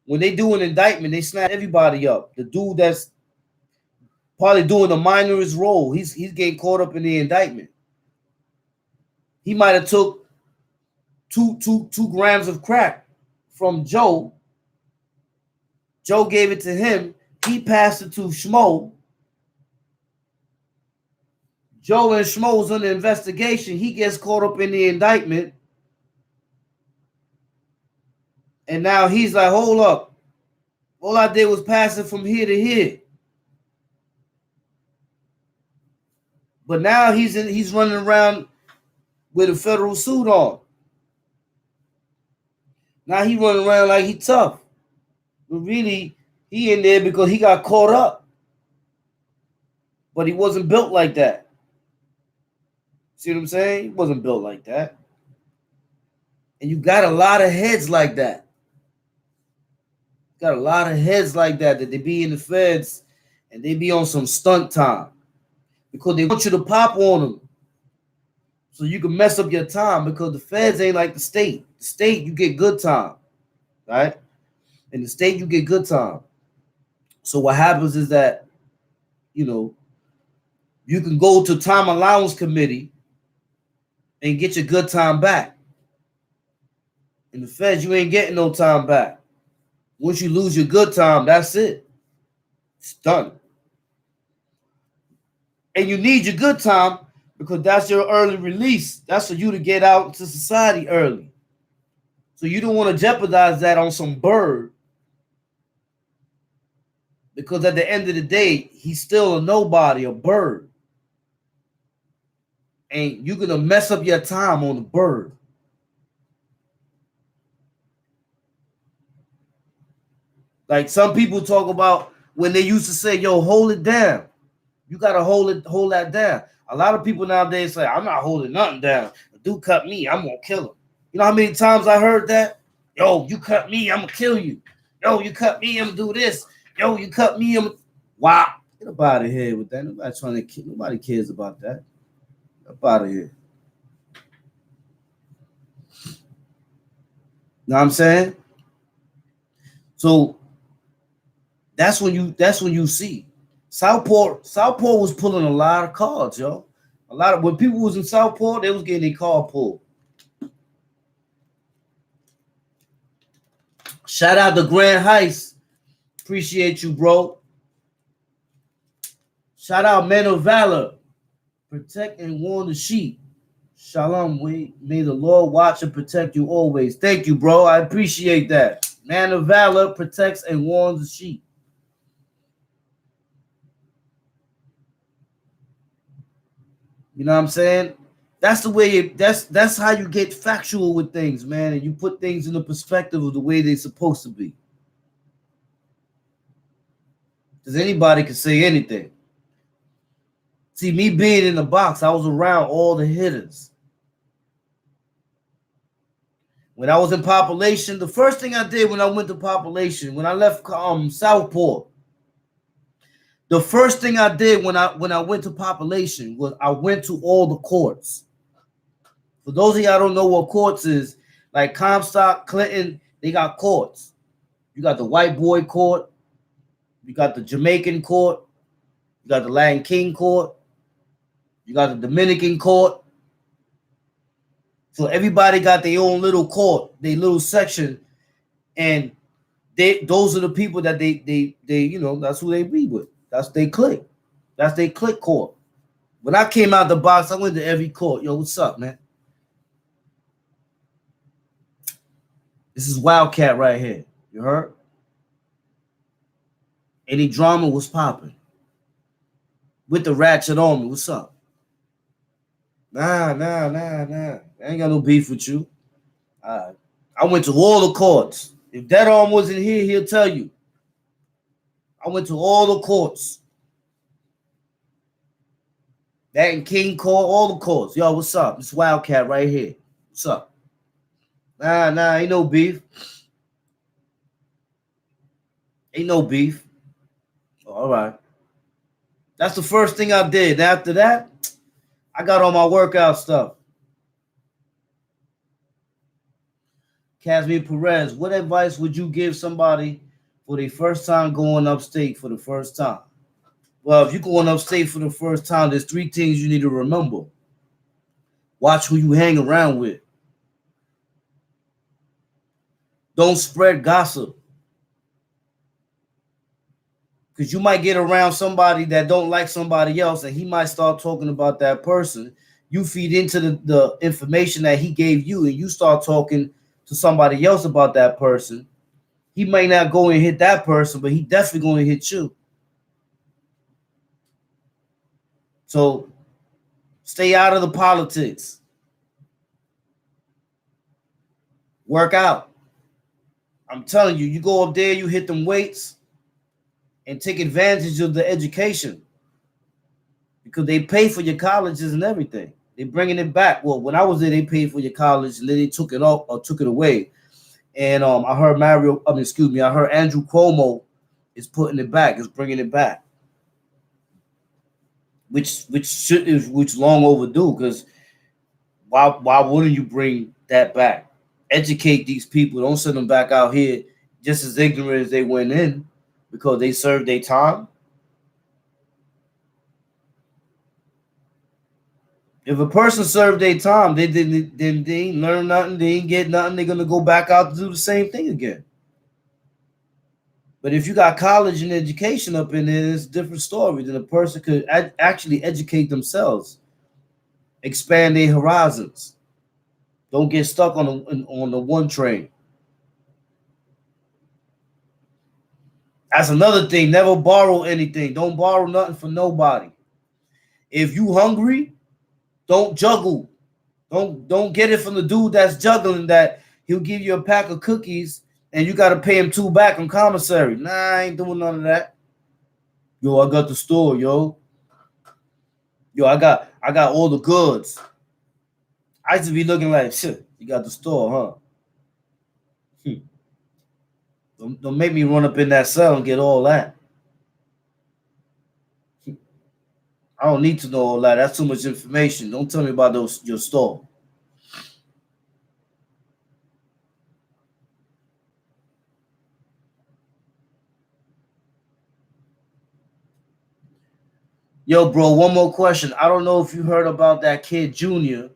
When they do an indictment, they snap everybody up. The dude that's probably doing the minor's role, he's getting caught up in the indictment. He might have took two grams of crack from Joe. Joe gave it to him. He passed it to Schmo. Joe and Schmo's under investigation. He gets caught up in the indictment. And now he's like, hold up. All I did was pass it from here to here. But now he's running around with a federal suit on. Now he running around like he tough. But really, he in there because he got caught up. But he wasn't built like that. See what I'm saying? He wasn't built like that. And you got a lot of heads like that. Got a lot of heads like that they be in the feds and they be on some stunt time because they want you to pop on them so you can mess up your time because the feds ain't like the state. The state, you get good time, right? In the state, you get good time. So what happens is that, you know, you can go to time allowance committee and get your good time back. In the feds, you ain't getting no time back. Once you lose your good time, that's it. It's done. And you need your good time because that's your early release. That's for you to get out into society early. So you don't want to jeopardize that on some bird because at the end of the day, he's still a nobody, a bird. And you're going to mess up your time on the bird. Like some people talk about when they used to say, yo, hold it down. You gotta hold that down. A lot of people nowadays say, I'm not holding nothing down. A dude cut me, I'm gonna kill him. You know how many times I heard that? Yo, you cut me, I'm gonna kill you. Yo, you cut me, I'm gonna do this. Yo, you cut me, I'm gonna... Wow. Get up out of here with that. Nobody cares about that. Get up out of here. Know what I'm saying? So that's when you see Southport was pulling a lot of cards, yo. A lot of when people was in Southport, they was getting their card pulled. Shout out to Grand Heights. Appreciate you, bro. Shout out Men of Valor. Protect and warn the sheep. Shalom. May the Lord watch and protect you always. Thank you, bro. I appreciate that. Man of Valor protects and warns the sheep. You know what I'm saying? That's the way that's how you get factual with things, man, and you put things in the perspective of the way they're supposed to be. Because anybody can say anything. See, me being in the box, I was around all the hitters. When I was in Population, the first thing I did when I went to Population, when I left Southport, the first thing I did when I went to Population was I went to all the courts. For those of y'all don't know what courts is, like Comstock, Clinton, they got courts. You got the white boy court, you got the Jamaican court, you got the Latin King court, you got the Dominican court. So everybody got their own little court, their little section, and those are the people that they you know, that's who they be with. That's they click. That's they click court. When I came out the box, I went to every court. Yo, what's up, man? This is Wildcat right here. You heard? Any drama was popping. With the ratchet on me. What's up? Nah. I ain't got no beef with you. I went to all the courts. If that arm wasn't here, he'll tell you. I went to all the courts. That and King Court, all the courts. Yo, what's up? It's Wildcat right here. What's up? Nah, ain't no beef. Ain't no beef. All right. That's the first thing I did. After that, I got all my workout stuff. Casimir Perez, what advice would you give somebody for their first time going upstate for the first time? Well, if you're going upstate for the first time, there's 3 things you need to remember. Watch who you hang around with. Don't spread gossip. Because you might get around somebody that don't like somebody else, and he might start talking about that person. You feed into the information that he gave you, and you start talking to somebody else about that person. He may not go and hit that person, but he definitely going to hit you. So stay out of the politics. Work out. I'm telling you, you go up there, you hit them weights, and take advantage of the education because they pay for your colleges and everything. They're bringing it back. Well, when I was there, they paid for your college, and then they took it off or took it away. And I heard I heard Andrew Cuomo is putting it back, is bringing it back, which long overdue. Because why wouldn't you bring that back? Educate these people. Don't send them back out here just as ignorant as they went in because they served their time. If a person served their time, they ain't learn nothing, they ain't get nothing, they're gonna go back out to do the same thing again. But if you got college and education up in there, it's a different story. Then a person could actually educate themselves, expand their horizons. Don't get stuck on the one train. That's another thing. Never borrow anything. Don't borrow nothing from nobody. If you hungry, don't juggle. Don't get it from the dude that's juggling that he'll give you a pack of cookies and you got to pay him $2 back on commissary. Nah, I ain't doing none of that. Yo, I got the store, yo. Yo, I got all the goods. I used to be looking like, shit, you got the store, huh? Don't make me run up in that cell and get all that. I don't need to know all that. That's too much information. Don't tell me about your store. Yo, bro, one more question. I don't know if you heard about that kid Junior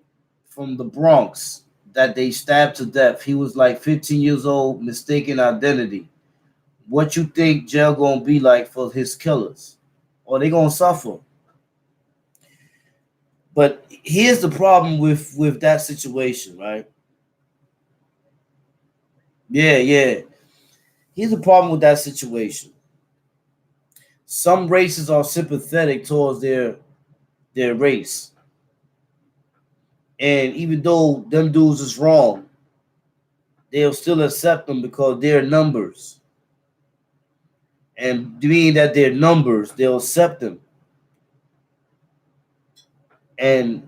from the Bronx that they stabbed to death. He was like 15 years old, mistaken identity. What you think jail gonna be like for his killers? Or they gonna suffer? But here's the problem with that situation, right? Yeah. Here's the problem with that situation. Some races are sympathetic towards their race. And even though them dudes is wrong, they'll still accept them because they're numbers. And being that they're numbers, they'll accept them. And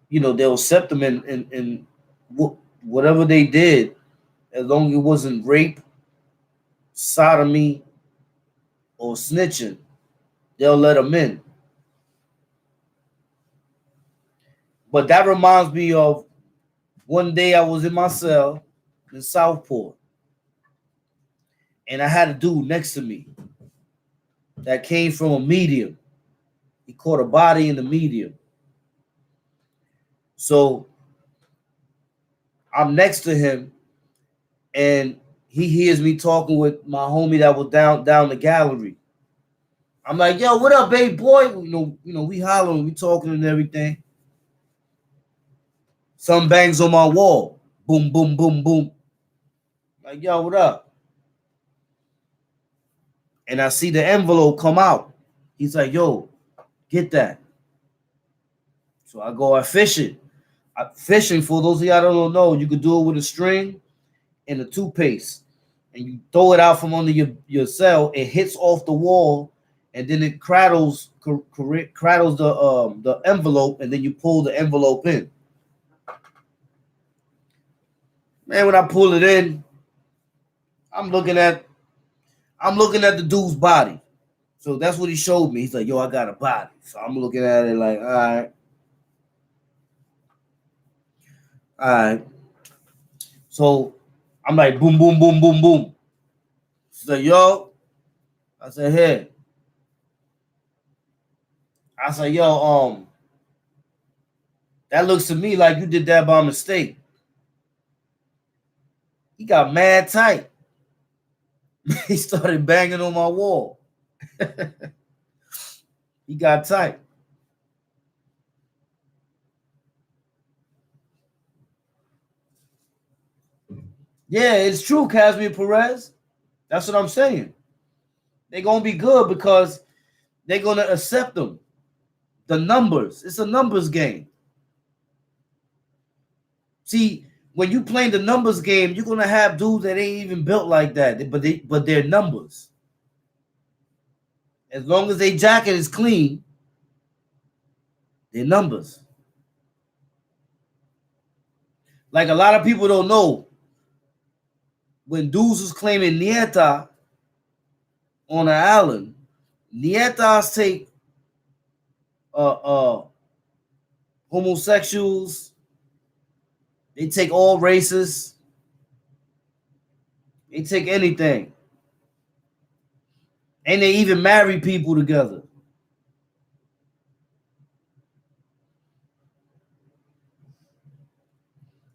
they'll accept them in whatever they did, as long as it wasn't rape, sodomy, or snitching, they'll let them in. But that reminds me of one day I was in my cell in Southport, and I had a dude next to me that came from a medium. He caught a body in the medium. So I'm next to him, and he hears me talking with my homie that was down the gallery. I'm like, yo, what up, babe boy? We hollering, we talking and everything. Some bangs on my wall. Boom, boom, boom, boom. Like, yo, what up? And I see the envelope come out. He's like, yo, get that. So I go, I fish it. Fishing, for those of y'all that don't know, you could do it with a string and a toothpaste. And you throw it out from under your cell. It hits off the wall, and then it cradles the envelope, and then you pull the envelope in. Man, when I pull it in, I'm looking at the dude's body. So that's what he showed me. He's like, yo, I got a body. So I'm looking at it like, all right. So I'm like, boom, boom, boom, boom, boom. She's like, yo. I said, hey. I said, yo, that looks to me like you did that by mistake. He got mad tight. He started banging on my wall. He got tight. Yeah, it's true, Casimir Perez. That's what I'm saying. They're going to be good because they're going to accept them. The numbers. It's a numbers game. See, when you playing the numbers game, you're gonna have dudes that ain't even built like that, but they're numbers. As long as their jacket is clean, they're numbers. Like a lot of people don't know, when dudes was claiming Nieta on the island, Nietas take homosexuals, they take all races, they take anything. And they even marry people together.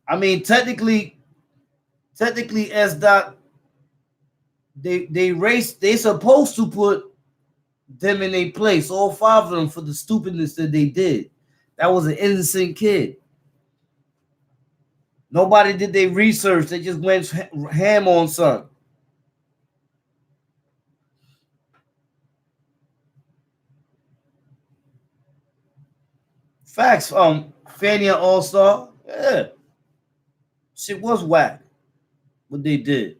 I mean, technically, S dot, they supposed to put them in a place, all 5 of them, for the stupidness that they did. That was an innocent kid. Nobody did their research. They just went ham on son. Facts. Fania All-Star. Yeah. Shit was whack. What they did.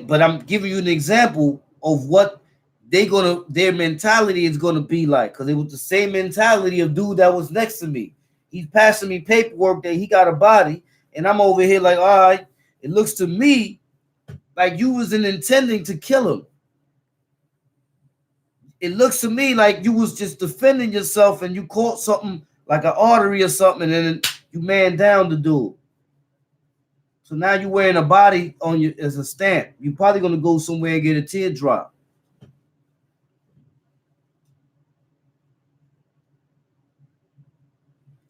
But I'm giving you an example of what their mentality is gonna be like. Because it was the same mentality of dude that was next to me. He's passing me paperwork that he got a body, and I'm over here like, all right, it looks to me like you wasn't intending to kill him. It looks to me like you was just defending yourself and you caught something like an artery or something, and then you man down the dude. So now you're wearing a body on you as a stamp. You're probably gonna go somewhere and get a teardrop.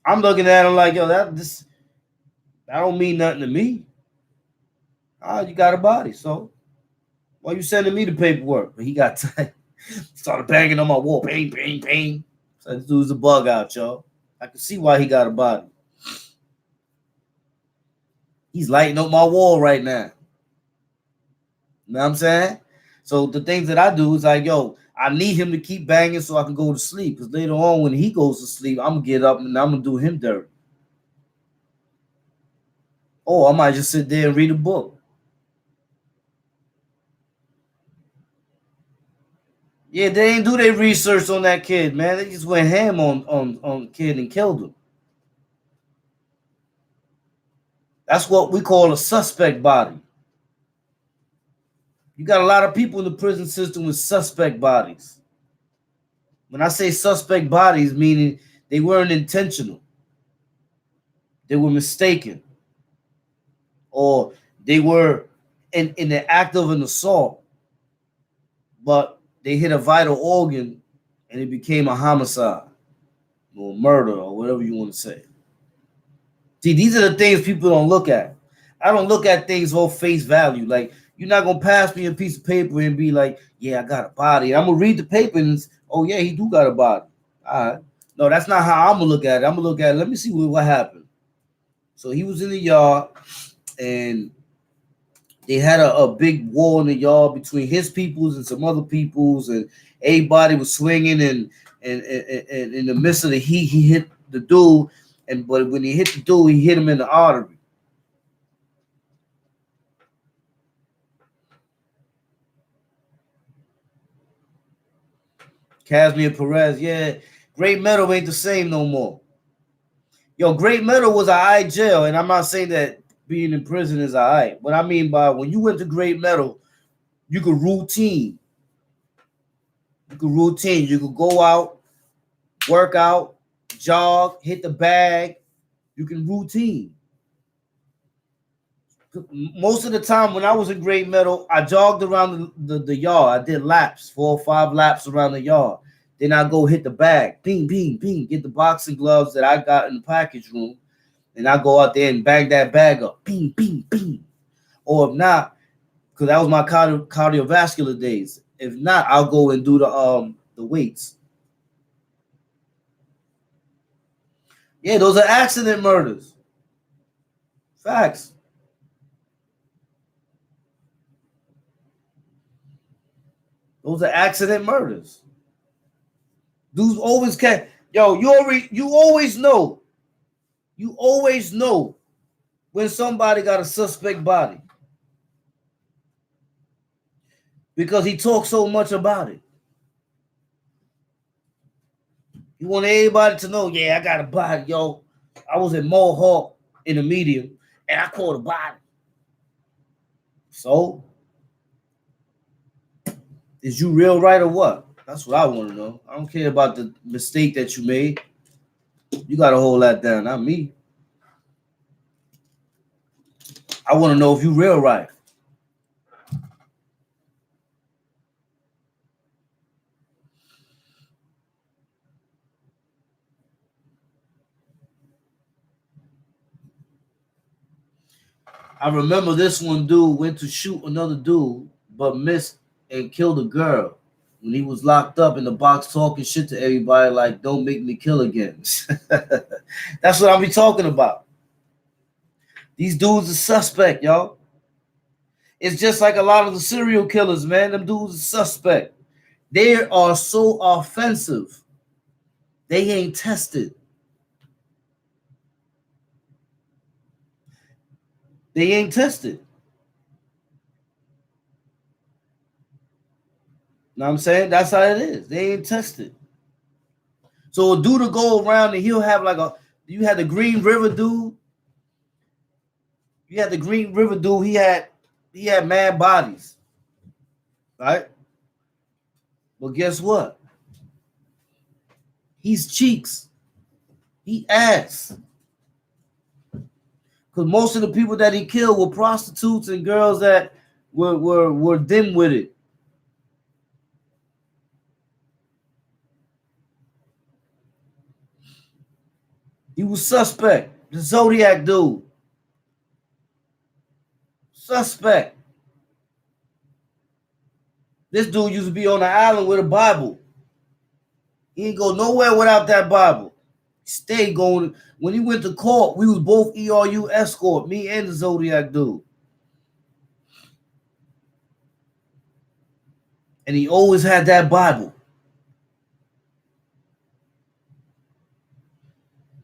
I'm looking at him like, yo, that don't mean nothing to me. You got a body, so why you sending me the paperwork? But he got started banging on my wall, bang, bang, bang. So this dude's a bug out, y'all. I can see why he got a body. He's lighting up my wall right now. You know what I'm saying? So the things that I do is like, yo, I need him to keep banging so I can go to sleep. Because later on, when he goes to sleep, I'm going to get up and I'm going to do him dirty. Or I might just sit there and read a book. Yeah, they ain't do their research on that kid, man. They just went ham on the kid and killed him. That's what we call a suspect body. You got a lot of people in the prison system with suspect bodies. When I say suspect bodies, meaning they weren't intentional. They were mistaken. Or they were in the act of an assault, but they hit a vital organ and it became a homicide or murder or whatever you want to say. See, these are the things people don't look at. I don't look at things on face value. Like, you're not going to pass me a piece of paper and be like, yeah, I got a body. I'm going to read the paper and, oh, yeah, he do got a body. All right. No, that's not how I'm going to look at it. I'm going to look at it. Let me see what happened. So he was in the yard and they had a big war in the yard between his peoples and some other peoples, and everybody was swinging, and in the midst of the heat, he hit the dude, but when he hit the dude, he hit him in the artery. Casimir Perez, yeah, Great Meadow ain't the same no more. Yo, Great Meadow was a high jail, and I'm not saying that being in prison is all right. What I mean by when you went to Great Meadow, you could routine. You could go out, work out, jog, hit the bag. You can routine. Most of the time when I was in Great Meadow, I jogged around the yard. I did laps, 4 or 5 laps around the yard. Then I go hit the bag, ping, ping, ping, get the boxing gloves that I got in the package room. And I go out there and bang that bag up. Ping, ping, ping. Or if not, because that was my cardiovascular days. If not, I'll go and do the weights. Yeah, those are accident murders. Facts. Those are accident murders. Dudes always can. Yo, you always know. You always know when somebody got a suspect body because he talks so much about it. You want everybody to know, yeah, I got a body, yo. I was in Mohawk in the medium, and I caught a body. So, is you real right or what? That's what I want to know. I don't care about the mistake that you made. You got to hold that down, not me. I want to know if you real right. I remember this one dude went to shoot another dude, but missed and killed a girl when he was locked up in the box talking shit to everybody like, don't make me kill again. That's what I be talking about. These dudes are suspect, y'all. It's just like a lot of the serial killers, man. Them dudes are suspect. They are so offensive. They ain't tested. They ain't tested. Know what I'm saying? That's how it is. They ain't tested. So a dude will go around and he'll have like you had the Green River dude. You had the Green River dude. He had mad bodies. Right? But guess what? He's cheeks. He ass. Because most of the people that he killed were prostitutes and girls that were dim with it. He was suspect. The Zodiac dude. Suspect. This dude used to be on the island with a Bible. He ain't go nowhere without that Bible. He stayed going. When he went to court, we was both ERU escort, me and the Zodiac dude. And he always had that Bible.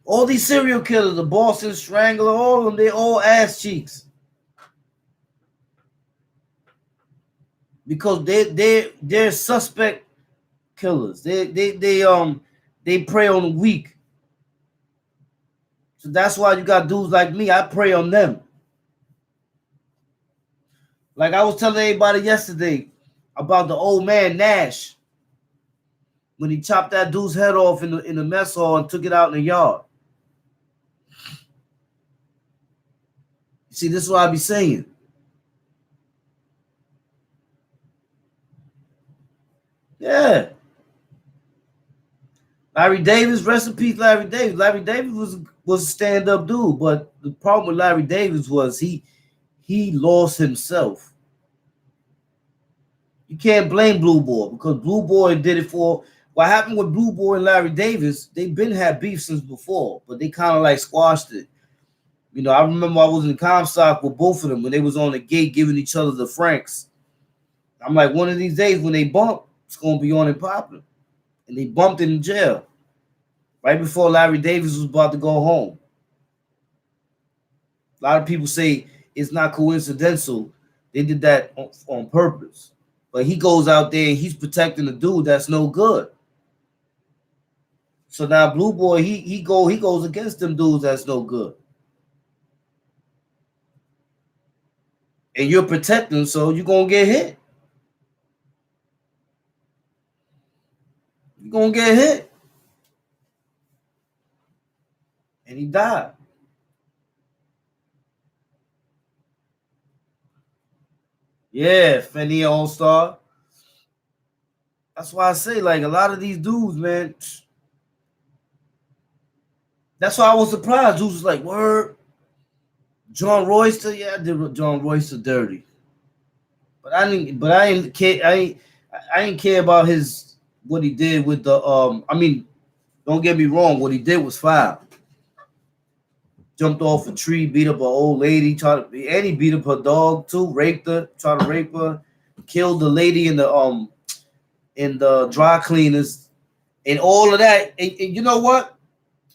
All these serial killers, the Boston Strangler, all of them, they all ass cheeks. Because they're suspect killers. They prey on the weak. So that's why you got dudes like me. I prey on them. Like I was telling everybody yesterday about the old man Nash when he chopped that dude's head off in the mess hall and took it out in the yard. See, this is what I be saying. Yeah. Larry Davis, rest in peace, Larry Davis. Larry Davis was a stand-up dude, but the problem with Larry Davis was he lost himself. You can't blame Blue Boy because Blue Boy did it for what happened with Blue Boy and Larry Davis. They've been had beef since before, but they kind of like squashed it. You know, I remember I was in Comstock with both of them when they was on the gate giving each other the francs. I'm like, one of these days when they bump, it's gonna be on and popping. And they bumped in jail right before Larry Davis was about to go home. A lot of people say it's not coincidental. They did that on purpose. But he goes out there and he's protecting the dude that's no good. So now Blue Boy, he goes against them dudes that's no good. And you're protecting, so you're gonna get hit. You're gonna get hit. And he died. Yeah, Fenny All-Star. That's why I say, like, a lot of these dudes, man. That's why I was surprised. Dudes was like, word. John Royster, yeah, I did John Royster dirty. But I didn't care about what he did with the I mean, don't get me wrong, what he did was foul. Jumped off a tree, beat up an old lady, and he beat up her dog too, raped her, tried to rape her, killed the lady in the dry cleaners, and all of that. And you know what?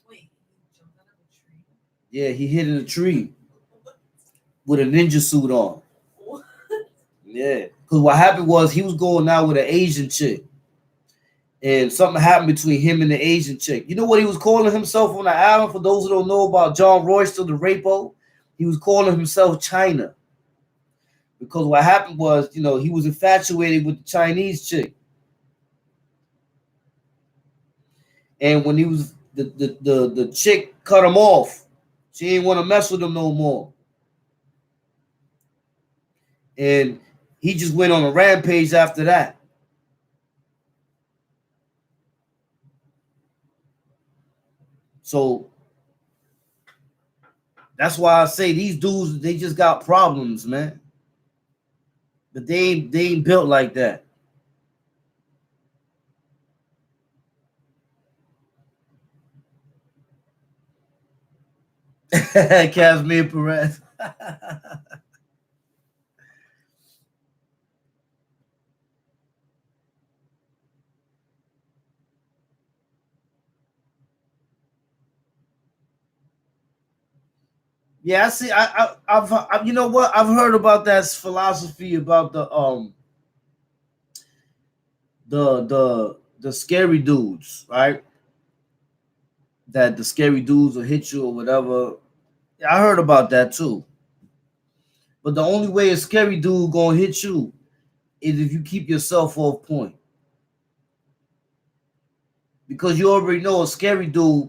Wait, he jumped out of a tree? Yeah, he hit in a tree. What with a ninja suit on. What? Yeah, because what happened was he was going out with an Asian chick, and something happened between him and the Asian chick. You know what he was calling himself on the album? For those who don't know about John Royster, the Rapo, he was calling himself China. Because what happened was, you know, he was infatuated with the Chinese chick. And when he was the chick cut him off, she didn't want to mess with him no more. And he just went on a rampage after that. So that's why I say these dudes, they just got problems, man. But they ain't built like that. Casimir Perez. Yeah, I see. I've you know what? I've heard about that philosophy about the scary dudes, right? That the scary dudes will hit you or whatever. Yeah, I heard about that too. But the only way a scary dude gonna hit you is if you keep yourself off point. Because you already know a scary dude,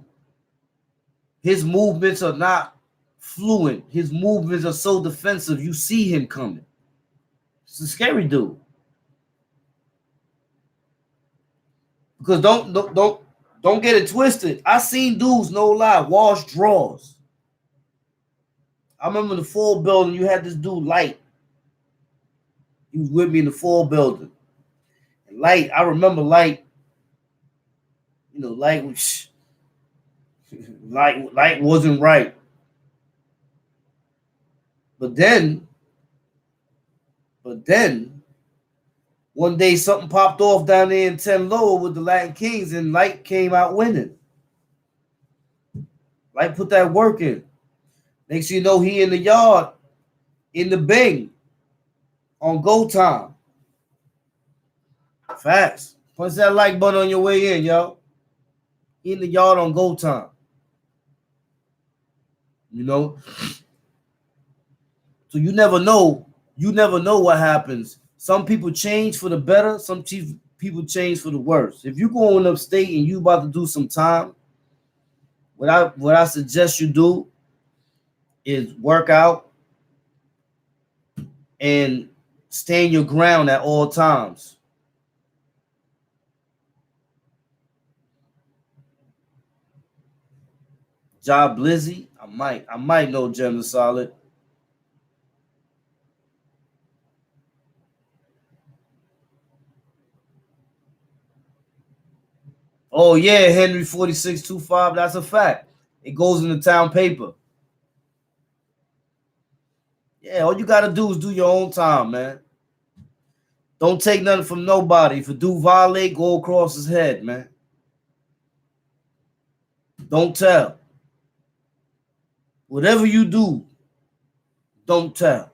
his movements are not fluent. His movements are so defensive. You see him coming. It's a scary dude. Because don't get it twisted. I seen dudes, no lie, wash drawers. I remember the full building. You had this dude Light. He was with me in the full building. And Light, I remember Light. You know, Light was Light wasn't right. But then, one day something popped off down there in 10 Lower with the Latin Kings, and Light came out winning. Light put that work in. Next you know, he in the yard, in the Bing, on go time. Facts. Punch that like button on your way in, yo. In the yard on go time. You know? So you never know. You never know what happens. Some people change for the better. Some people change for the worse. If you going upstate and you about to do some time, what I suggest you do is work out and stand your ground at all times. Job Blizzy, I might know Gem Solid. Oh yeah, Henry 4625. That's a fact. It goes in the town paper. Yeah, all you gotta do is do your own time, man. Don't take nothing from nobody. If a dude violate, go across his head, man. Don't tell. Whatever you do, don't tell.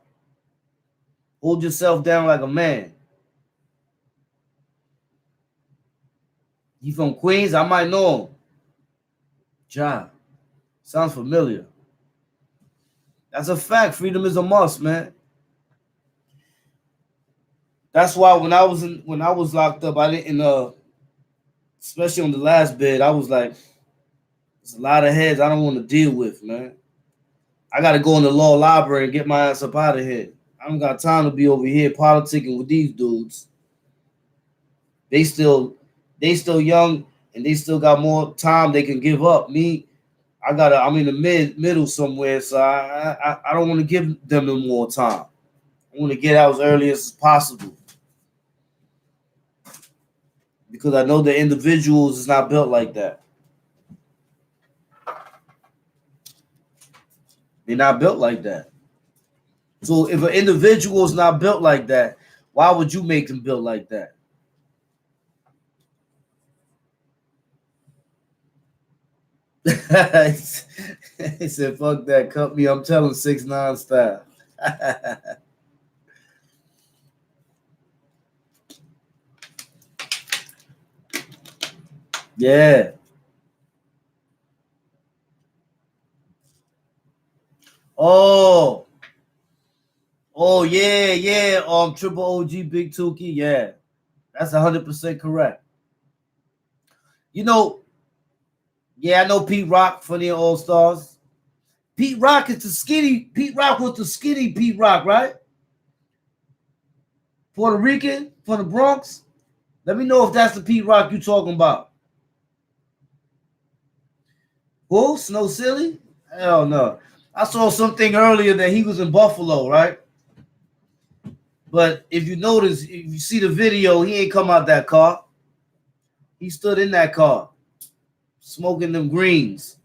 Hold yourself down like a man. You from Queens? I might know him. Ja. Sounds familiar. That's a fact. Freedom is a must, man. That's why when I was locked up, I didn't especially on the last bed, I was like, there's a lot of heads I don't want to deal with, man. I gotta go in the law library and get my ass up out of here. I don't got time to be over here politicking with these dudes. They still young and they still got more time they can give up. Me, I'm in the middle somewhere, so I don't want to give them no more time. I want to get out as early as possible. Because I know the individuals is not built like that. They're not built like that. So if an individual is not built like that, why would you make them built like that? He said, fuck that company. I'm telling 6ix9ine style. Yeah. Oh. Oh yeah, yeah. Triple OG Big Tukey. Yeah, that's 100% correct. You know, yeah, I know Pete Rock for the All Stars. Pete Rock is the skinny. Pete Rock was the skinny Pete Rock, right? Puerto Rican from the Bronx. Let me know if that's the Pete Rock you talking about. Who? Snow Silly? Hell no. I saw something earlier that he was in Buffalo, right? But if you notice, if you see the video, he ain't come out that car. He stood in that car, smoking them greens.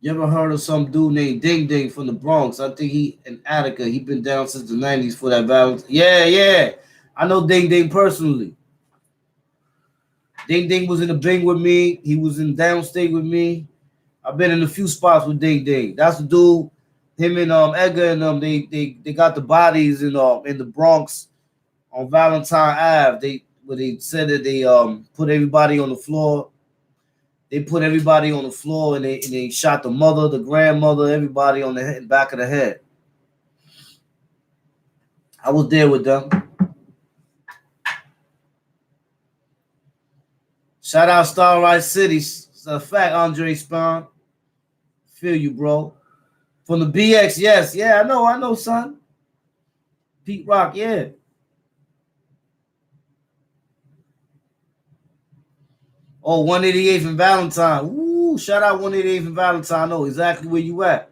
You ever heard of some dude named Ding Ding from the Bronx? I think he in Attica. He been down since the 90s for that battle. Yeah, yeah. I know Ding Ding personally. Ding Ding was in the Bing with me. He was in Downstate with me. I've been in a few spots with Ding Ding. That's the dude. Him and Edgar and they got the bodies in the Bronx on Valentine Ave. They said that they put everybody on the floor. They put everybody on the floor and they shot the mother, the grandmother, everybody on the head, back of the head. I was there with them. Shout out Starlight City. It's a fact, Andre Spawn. Feel you, bro. From the BX, yes. Yeah, I know, son. Pete Rock, yeah. Oh, 188th and Valentine. Ooh, shout out 188th and Valentine. I know exactly where you at.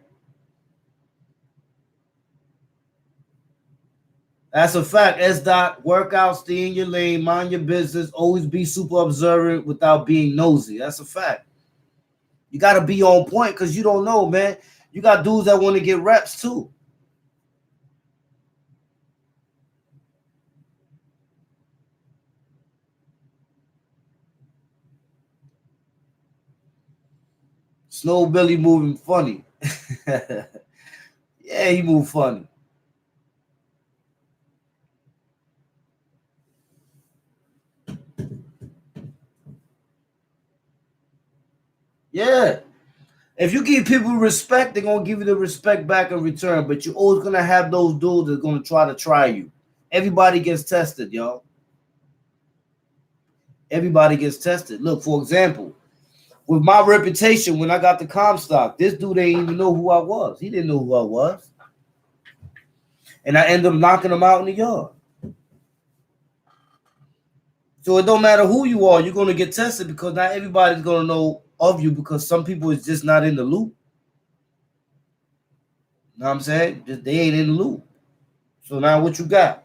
That's a fact. S. Dot, work out, stay in your lane, mind your business, always be super observant without being nosy. That's a fact. You got to be on point because you don't know, man. You got dudes that want to get reps too. Snow Billy moving funny. Yeah, he moved funny. Yeah. If you give people respect, they're going to give you the respect back in return. But you're always going to have those dudes that are going to try you. Everybody gets tested, y'all. Everybody gets tested. Look, for example, with my reputation when I got the Comstock, this dude didn't even know who I was. He didn't know who I was. And I ended up knocking him out in the yard. So it don't matter who you are, you're going to get tested because not everybody's going to know of you because some people is just not in the loop. You know what I'm saying? Just they ain't in the loop. So now what you got?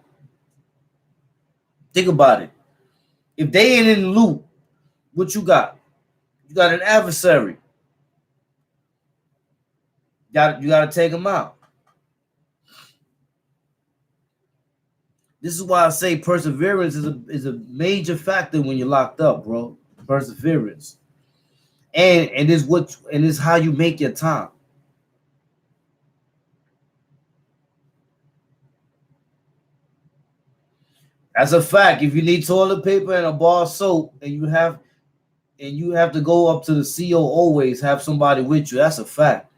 Think about it. If they ain't in the loop, what you got? You got an adversary. You got to take them out. This is why I say perseverance is a major factor when you're locked up, bro. Perseverance. And it's how you make your time. That's a fact. If you need toilet paper and a bar of soap and you have to go up to the CO always, have somebody with you. That's a fact.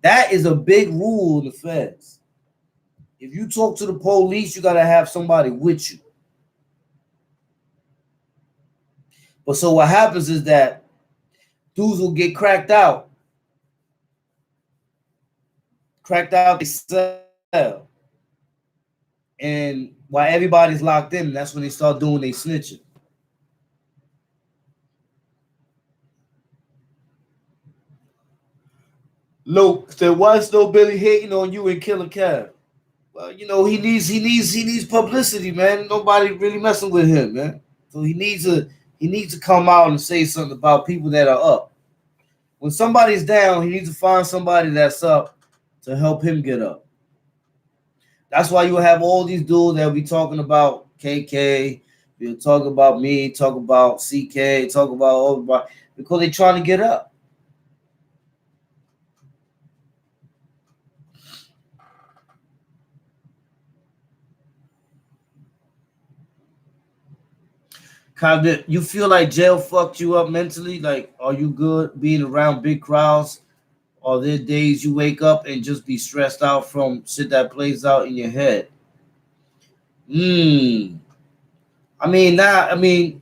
That is a big rule in the feds. If you talk to the police, you got to have somebody with you. But so what happens is that dudes will get cracked out. They sell. And while everybody's locked in, that's when they start doing their snitching. Look, said why is no Billy hating on you and Killer Cav? Well, you know, he needs publicity, man. Nobody really messing with him, man. So he needs to come out and say something about people that are up. When somebody's down, he needs to find somebody that's up to help him get up. That's why you have all these dudes that will be talking about KK, you'll talk about me, talk about CK, talk about everybody, because they're trying to get up. You feel like jail fucked you up mentally? Like, are you good being around big crowds? Or there days you wake up and just be stressed out from shit that plays out in your head? I mean,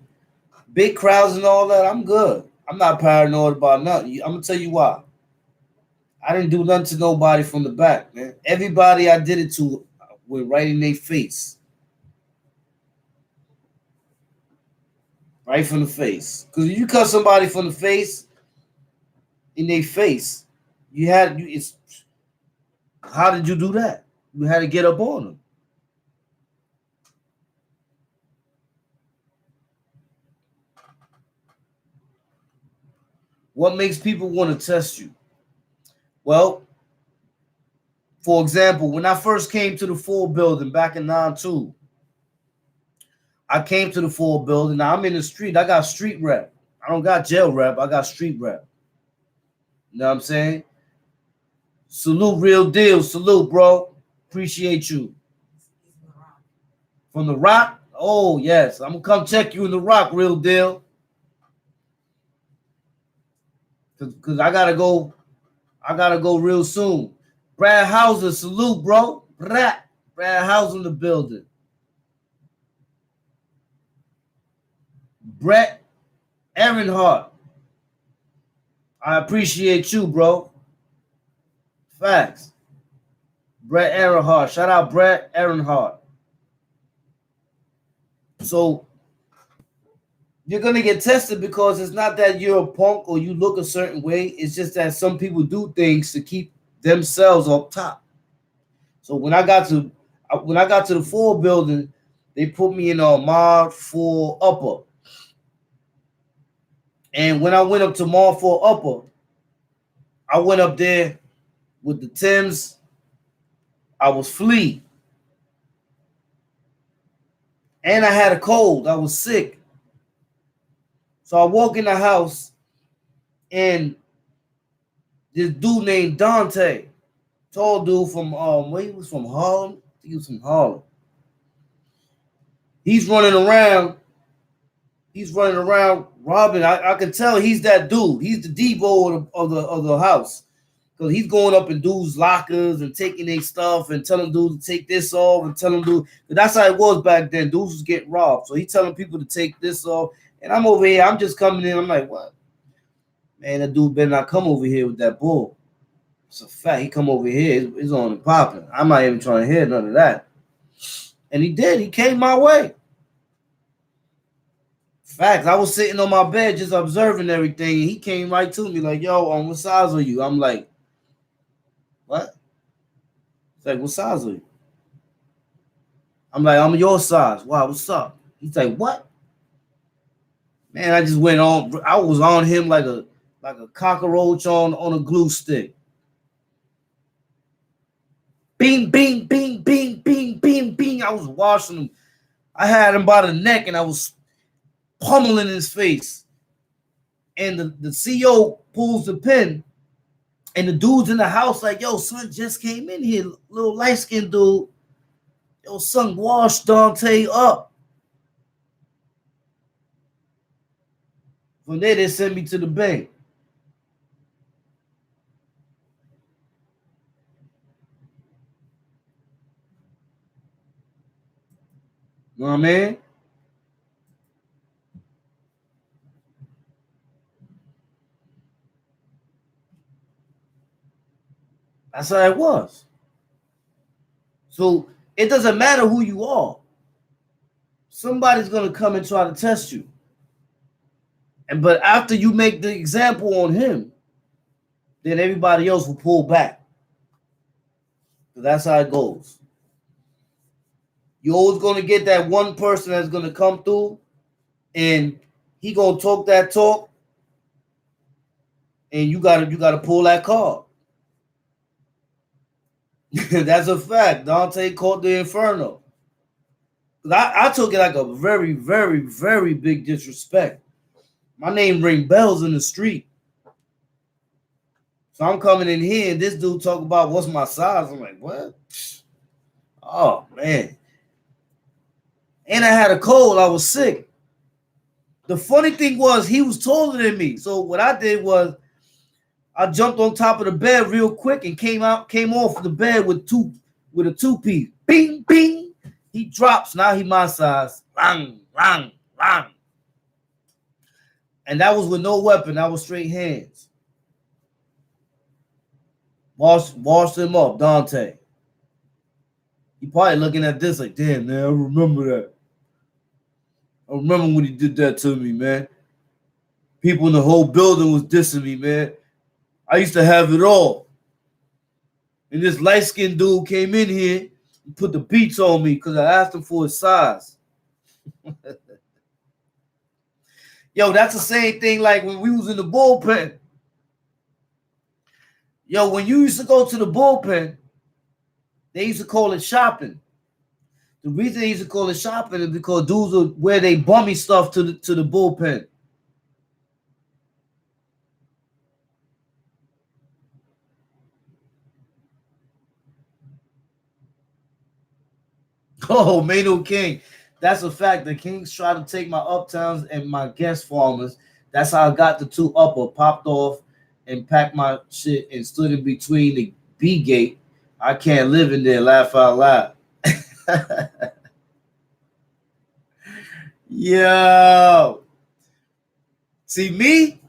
big crowds and all that, I'm good. I'm not paranoid about nothing. I'm gonna tell you why. I didn't do nothing to nobody from the back, man. Everybody I did it to went right in their face. Right from the face. Because if you cut somebody from the face, in their face, it's how did you do that? You had to get up on them. What makes people want to test you? Well, for example, when I first came to the full building back in 92, I came to the full building. Now I'm in the street. I got street rep. I don't got jail rep. I got street rep. You know what I'm saying? Salute, real deal. Salute, bro. Appreciate you. From the Rock? Oh, yes. I'm going to come check you in the Rock, real deal. Because I got to go. I got to go real soon. Brad Hauser, salute, bro. Brad Hauser in the building. Brett Ehrenhart. I appreciate you, bro. Facts. Brett Ehrenhart. Shout out Brett Ehrenhart. So you're going to get tested because it's not that you're a punk or you look a certain way. It's just that some people do things to keep themselves up top. So when I got to the full building, they put me in a mod 4 upper. And when I went up to mod 4 upper, I went up there with the Timbs. I was flea. And I had a cold. I was sick. So I walk in the house and this dude named Dante, tall dude from he was from Harlem. I think he was from Harlem. He's running around robbing. I can tell he's that dude. He's the Debo of the house. Because he's going up in dudes' lockers and taking their stuff and telling dudes to take this off and telling dudes. That's how it was back then. Dudes was getting robbed. So he's telling people to take this off. And I'm over here. I'm just coming in. I'm like, what? Man, that dude better not come over here with that bull. It's a fact. He come over here. It's on and popping. I'm not even trying to hear none of that. And he did. He came my way. Facts. I was sitting on my bed just observing everything. And he came right to me like, yo, what size are you? I'm like, what? He's like, what size are you? I'm like, I'm your size. Wow, what's up? He's like, what? Man, I just went on. I was on him like a cockroach on a glue stick. Bing, bing, bing, bing, bing, bing, bing. I was washing him. I had him by the neck and I was pummeling his face. And the CEO pulls the pin. And the dude's in the house like, yo, son just came in here. Little light-skinned dude. Yo, son, wash Dante up. From there, they sent me to the bank. You know what I mean? That's how it was. So it doesn't matter who you are. Somebody's going to come and try to test you. But after you make the example on him, then everybody else will pull back. So that's how it goes. You're always going to get that one person that's going to come through and he going to talk that talk and you got to pull that card. That's a fact. Dante caught the Inferno. I took it like a very, very, very big disrespect. My name ring bells in the street. So I'm coming in here and this dude talk about what's my size. I'm like, what? Oh, man. And I had a cold. I was sick. The funny thing was he was taller than me. So what I did was I jumped on top of the bed real quick and came off the bed with a two-piece. Bing, bing. He drops. Now he my size. Rang, rang, rang. And that was with no weapon. That was straight hands. Washed him up, Dante. He probably looking at this like, damn, man, I remember that. I remember when he did that to me, man. People in the whole building was dissing me, man. I used to have it all. And this light-skinned dude came in here and put the beats on me because I asked him for his size. Yo, that's the same thing like when we was in the bullpen. Yo, when you used to go to the bullpen, they used to call it shopping. The reason they used to call it shopping is because dudes would wear they bummy stuff to the bullpen. Oh, Mano King. That's a fact. The Kings try to take my uptowns and my guest farmers. That's how I got the two upper, popped off and packed my shit and stood in between the B gate. I can't live in there, laugh out loud. Yo. See me?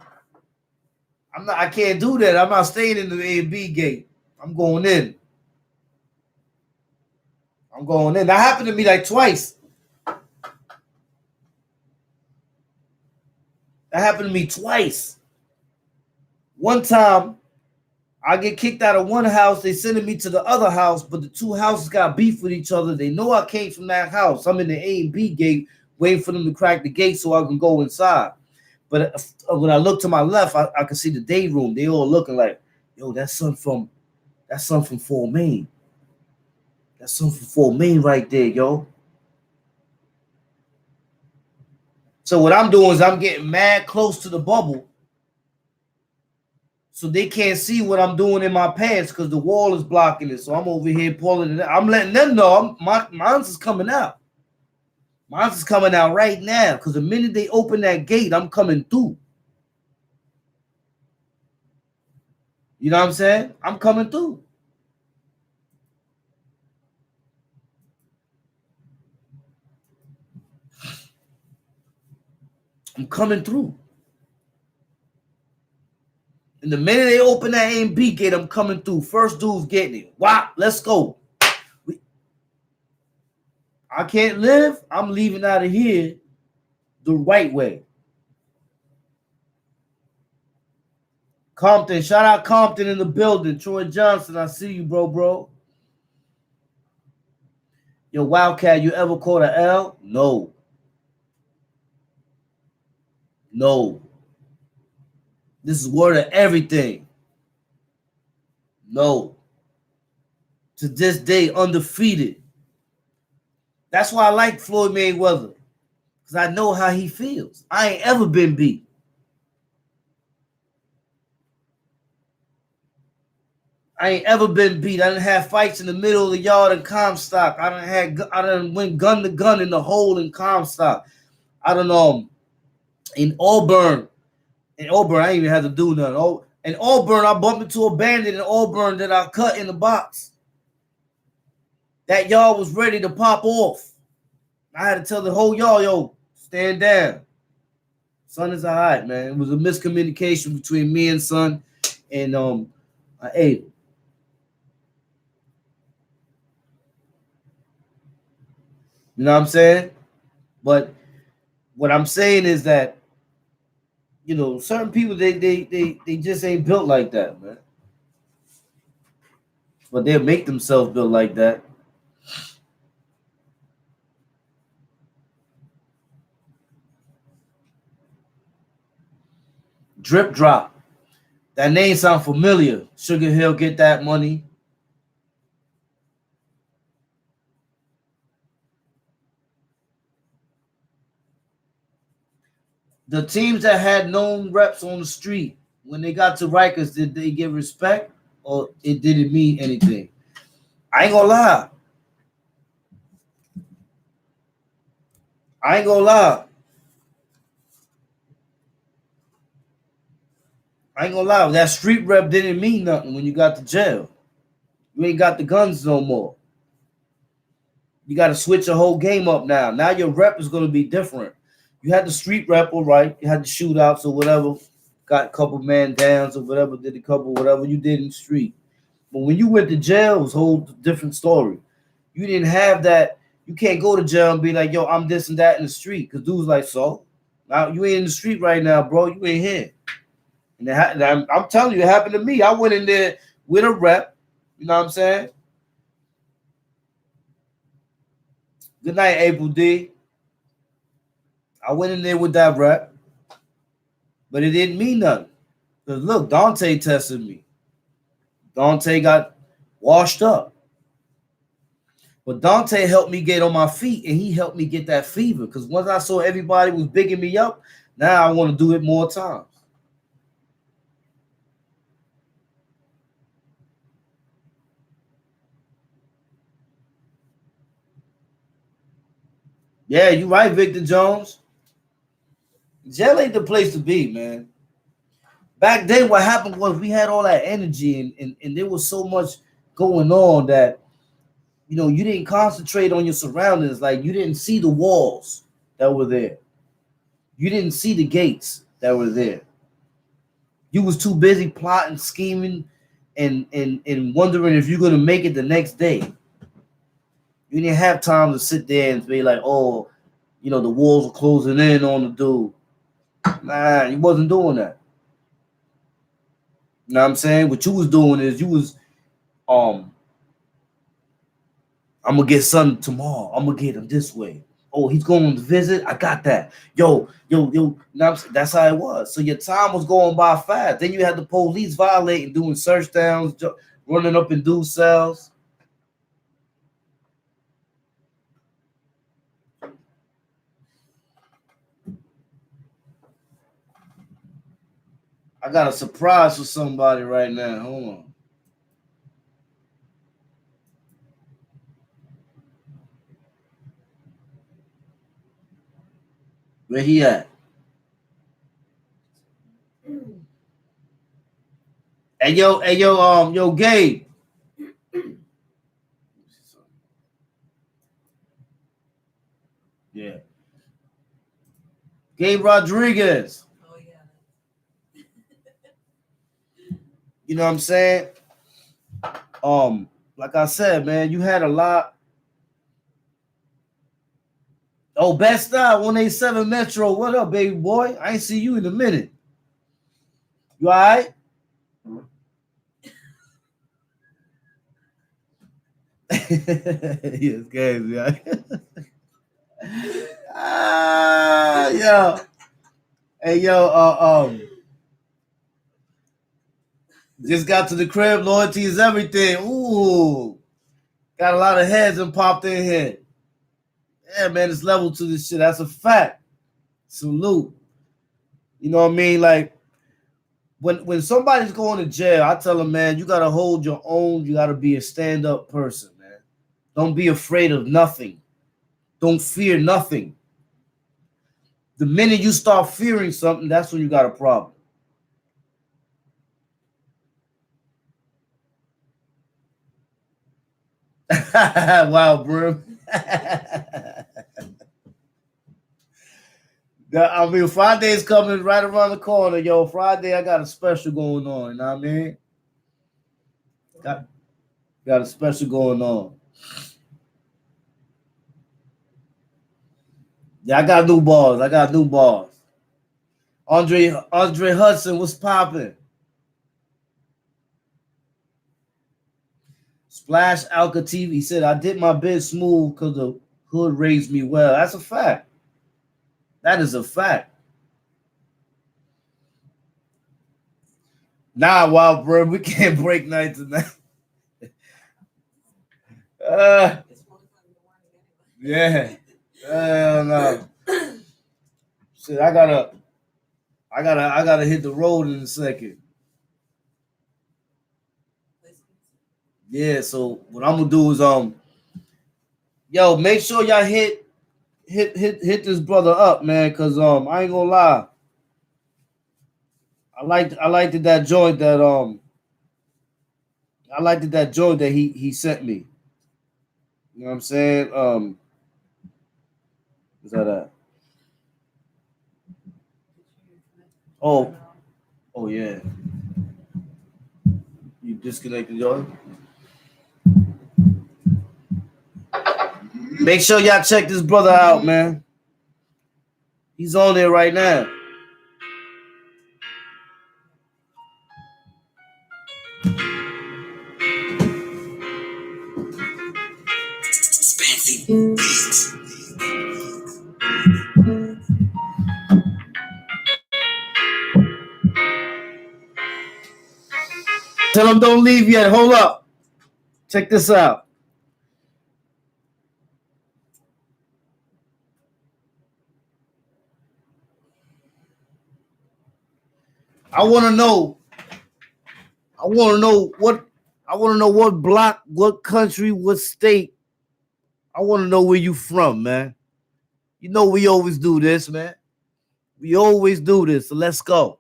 I can't do that. I'm not staying in the A and B gate. I'm going in. That happened to me like twice. One time, I get kicked out of one house. They sending me to the other house, but the two houses got beef with each other. They know I came from that house. I'm in the A and B gate, waiting for them to crack the gate so I can go inside. But when I look to my left, I can see the day room. They all looking like, yo, that's son from Fort Maine. That's son from Fort Maine right there, yo. So what I'm doing is I'm getting mad close to the bubble so they can't see what I'm doing in my pants because the wall is blocking it. So I'm over here pulling it out. I'm letting them know mine's is coming out. Mine's is coming out right now because the minute they open that gate, I'm coming through. You know what I'm saying? I'm coming through. I'm coming through. And the minute they open that A and B gate, I'm coming through. First dude's getting it. Wow, let's go. I can't live. I'm leaving out of here the right way. Compton, shout out Compton in the building. Troy Johnson, I see you, bro. Yo, Wildcat, you ever caught an L? No. This is word of everything. No. To this day, undefeated. That's why I like Floyd Mayweather. Because I know how he feels. I ain't ever been beat. I done had fights in the middle of the yard in Comstock. I done went gun to gun in the hole in Comstock. I don't know. In Auburn, I ain't even had to do nothing. In Auburn, I bumped into a bandit in Auburn that I cut in the box. That yard was ready to pop off. I had to tell the whole yard, yo, stand down. Son is all right, man. It was a miscommunication between me and son and Abel. You know what I'm saying? But what I'm saying is that, you know, certain people they just ain't built like that, man. But they'll make themselves built like that. Drip Drop. That name sound familiar. Sugar Hill get that money. The teams that had known reps on the street, when they got to Rikers, did they get respect or it didn't mean anything? I ain't gonna lie. I ain't gonna lie, that street rep didn't mean nothing when you got to jail. You ain't got the guns no more. You got to switch your whole game up now. Now your rep is gonna be different. You had the street rep, all right. You had the shootouts or whatever. Got a couple man downs or whatever. Did a couple whatever you did in the street. But when you went to jail, it was a whole different story. You didn't have that. You can't go to jail and be like, yo, I'm this and that in the street. Because dude's like, so? Now you ain't in the street right now, bro. You ain't here. And I'm telling you, it happened to me. I went in there with a rep. You know what I'm saying? Good night, April D. I went in there with that rep. But it didn't mean nothing. Because look, Dante tested me. Dante got washed up. But Dante helped me get on my feet, and he helped me get that fever. Because once I saw everybody was bigging me up, now I want to do it more times. Yeah, you right, Victor Jones. Jail ain't the place to be, man. Back then, what happened was we had all that energy, and there was so much going on that, you know, you didn't concentrate on your surroundings. Like, you didn't see the walls that were there. You didn't see the gates that were there. You was too busy plotting, scheming, and wondering if you're going to make it the next day. You didn't have time to sit there and be like, oh, you know, the walls are closing in on the dude. Nah, you wasn't doing that. You know what I'm saying? What you was doing is you was, I'm gonna get something tomorrow. I'm gonna get him this way. Oh, he's going to visit. I got that. Yo. Now that's how it was. So your time was going by fast. Then you had the police violating, doing search downs, running up in dude cells. I got a surprise for somebody right now. Hold on. Where he at? Hey yo, Gabe. Yeah. Gabe Rodriguez. Oh yeah. You know what I'm saying? Like I said, man, you had a lot. Oh, Best Style 187 Metro. What up, baby boy? I ain't see you in a minute. You all right? Yes, guys, yeah. Yo. Hey, yo, just got to the crib. Loyalty is everything. Ooh. Got a lot of heads and popped in here. Yeah, man, it's level to this shit. That's a fact. Salute. You know what I mean? Like, when somebody's going to jail, I tell them, man, you got to hold your own. You got to be a stand-up person, man. Don't be afraid of nothing. Don't fear nothing. The minute you start fearing something, that's when you got a problem. Wow, bro. I mean, Friday's coming right around the corner, yo. Friday, I got a special going on. You know what I mean? Got a special going on. Yeah, I got new balls. Andre Hudson, what's popping? Splash Alka TV said, I did my bid smooth because the hood raised me well. That's a fact. That is a fact. Nah, wild bro, we can't break night tonight. Yeah. No. Shit, I gotta hit the road in a second. Yeah, so what I'm gonna do is yo, make sure y'all hit this brother up, man, cause I ain't gonna lie. I liked that joint that I liked that joint that he sent me. You know what I'm saying? What's that at? Oh, oh yeah. You disconnected yours? Make sure y'all check this brother out, man. He's on there right now. Fancy beats. Tell him don't leave yet. Hold up. Check this out. I want to know what block, what country, what state. I want to know where you from, man. You know we always do this, man. We always do this. So let's go.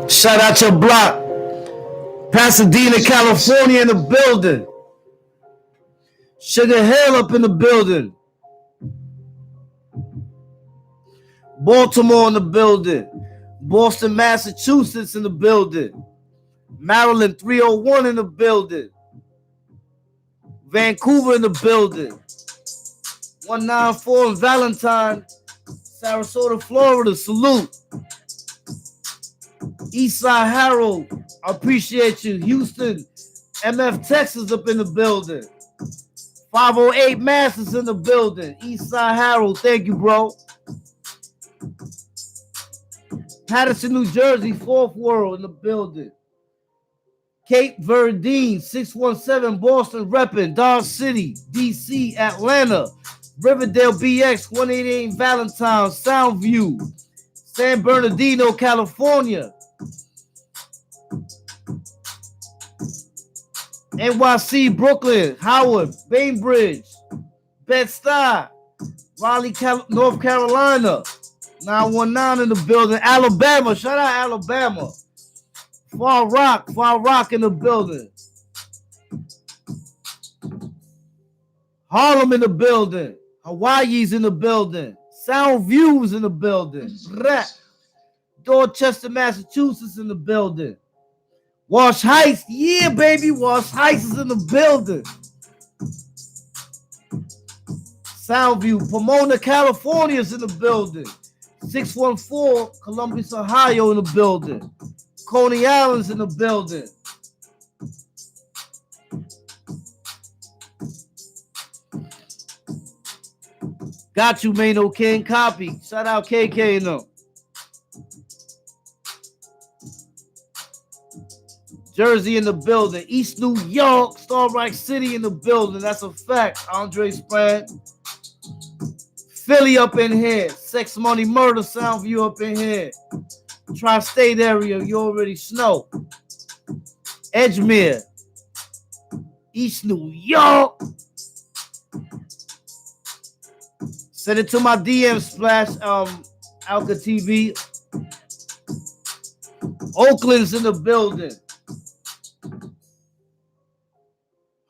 Shout out your block. Pasadena, California in the building. Sugar Hill up in the building. Baltimore in the building. Boston, Massachusetts in the building. Maryland 301 in the building. Vancouver in the building. 194 in Valentine. Sarasota, Florida. Salute. Eastside Harold. I appreciate you. Houston. MF Texas up in the building. 508 Masters in the building. Eastside Harold. Thank you, bro. Patterson, New Jersey, Fourth World in the building. Cape Verdine, 617 Boston repping. Dodge City, DC, Atlanta. Riverdale BX, 188 Valentine, Soundview. San Bernardino, California. NYC, Brooklyn, Howard, Bainbridge, Bed-Stuy, Raleigh, North Carolina. 919 in the building. Alabama. Shout out Alabama. Far Rock in the building. Harlem in the building. Hawaii's in the building. Sound Views in the building. Dorchester, Massachusetts in the building. Wash Heights. Yeah, baby. Wash Heights is in the building. Soundview. Pomona, California is in the building. 614 Columbus, Ohio in the building. Coney Island's in the building. Got you, Mano King. Copy. Shout out KK and them. Jersey in the building. East New York, Starlight City in the building. That's a fact. Andre Sprang. Philly up in here. Sex Money Murder Soundview up in here. Tri-State area, you already know. Edgemere. East New York. Send it to my DM Splash Alka TV. Oakland's in the building.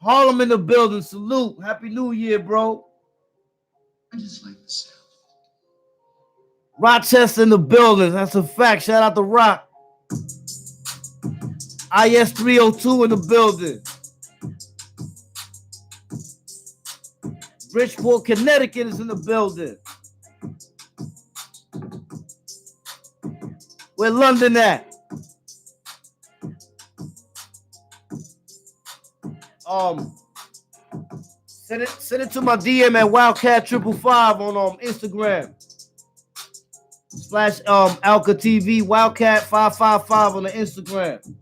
Harlem in the building. Salute. Happy New Year, bro. I just like the sound. Rochester in the building. That's a fact. Shout out to Rock. IS 302 in the building. Bridgeport, Connecticut is in the building. Where London at? Send it to my DM at Wildcat 555 on Instagram. / Alka TV, Wildcat 555 on the Instagram.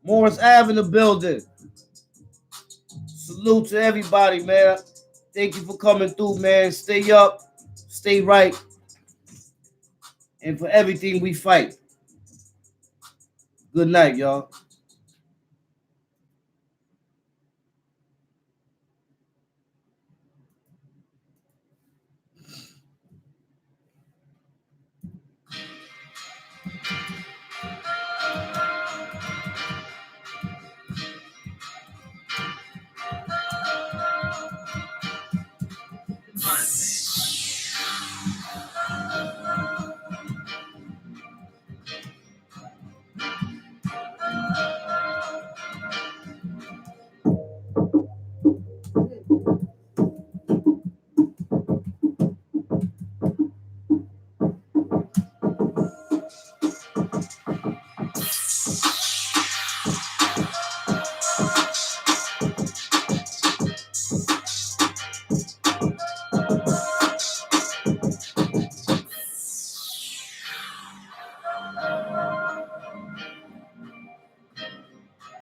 Morris Ave in the building. Salute to everybody, man. Thank you for coming through, man. Stay up, stay right, and for everything we fight. Good night, y'all.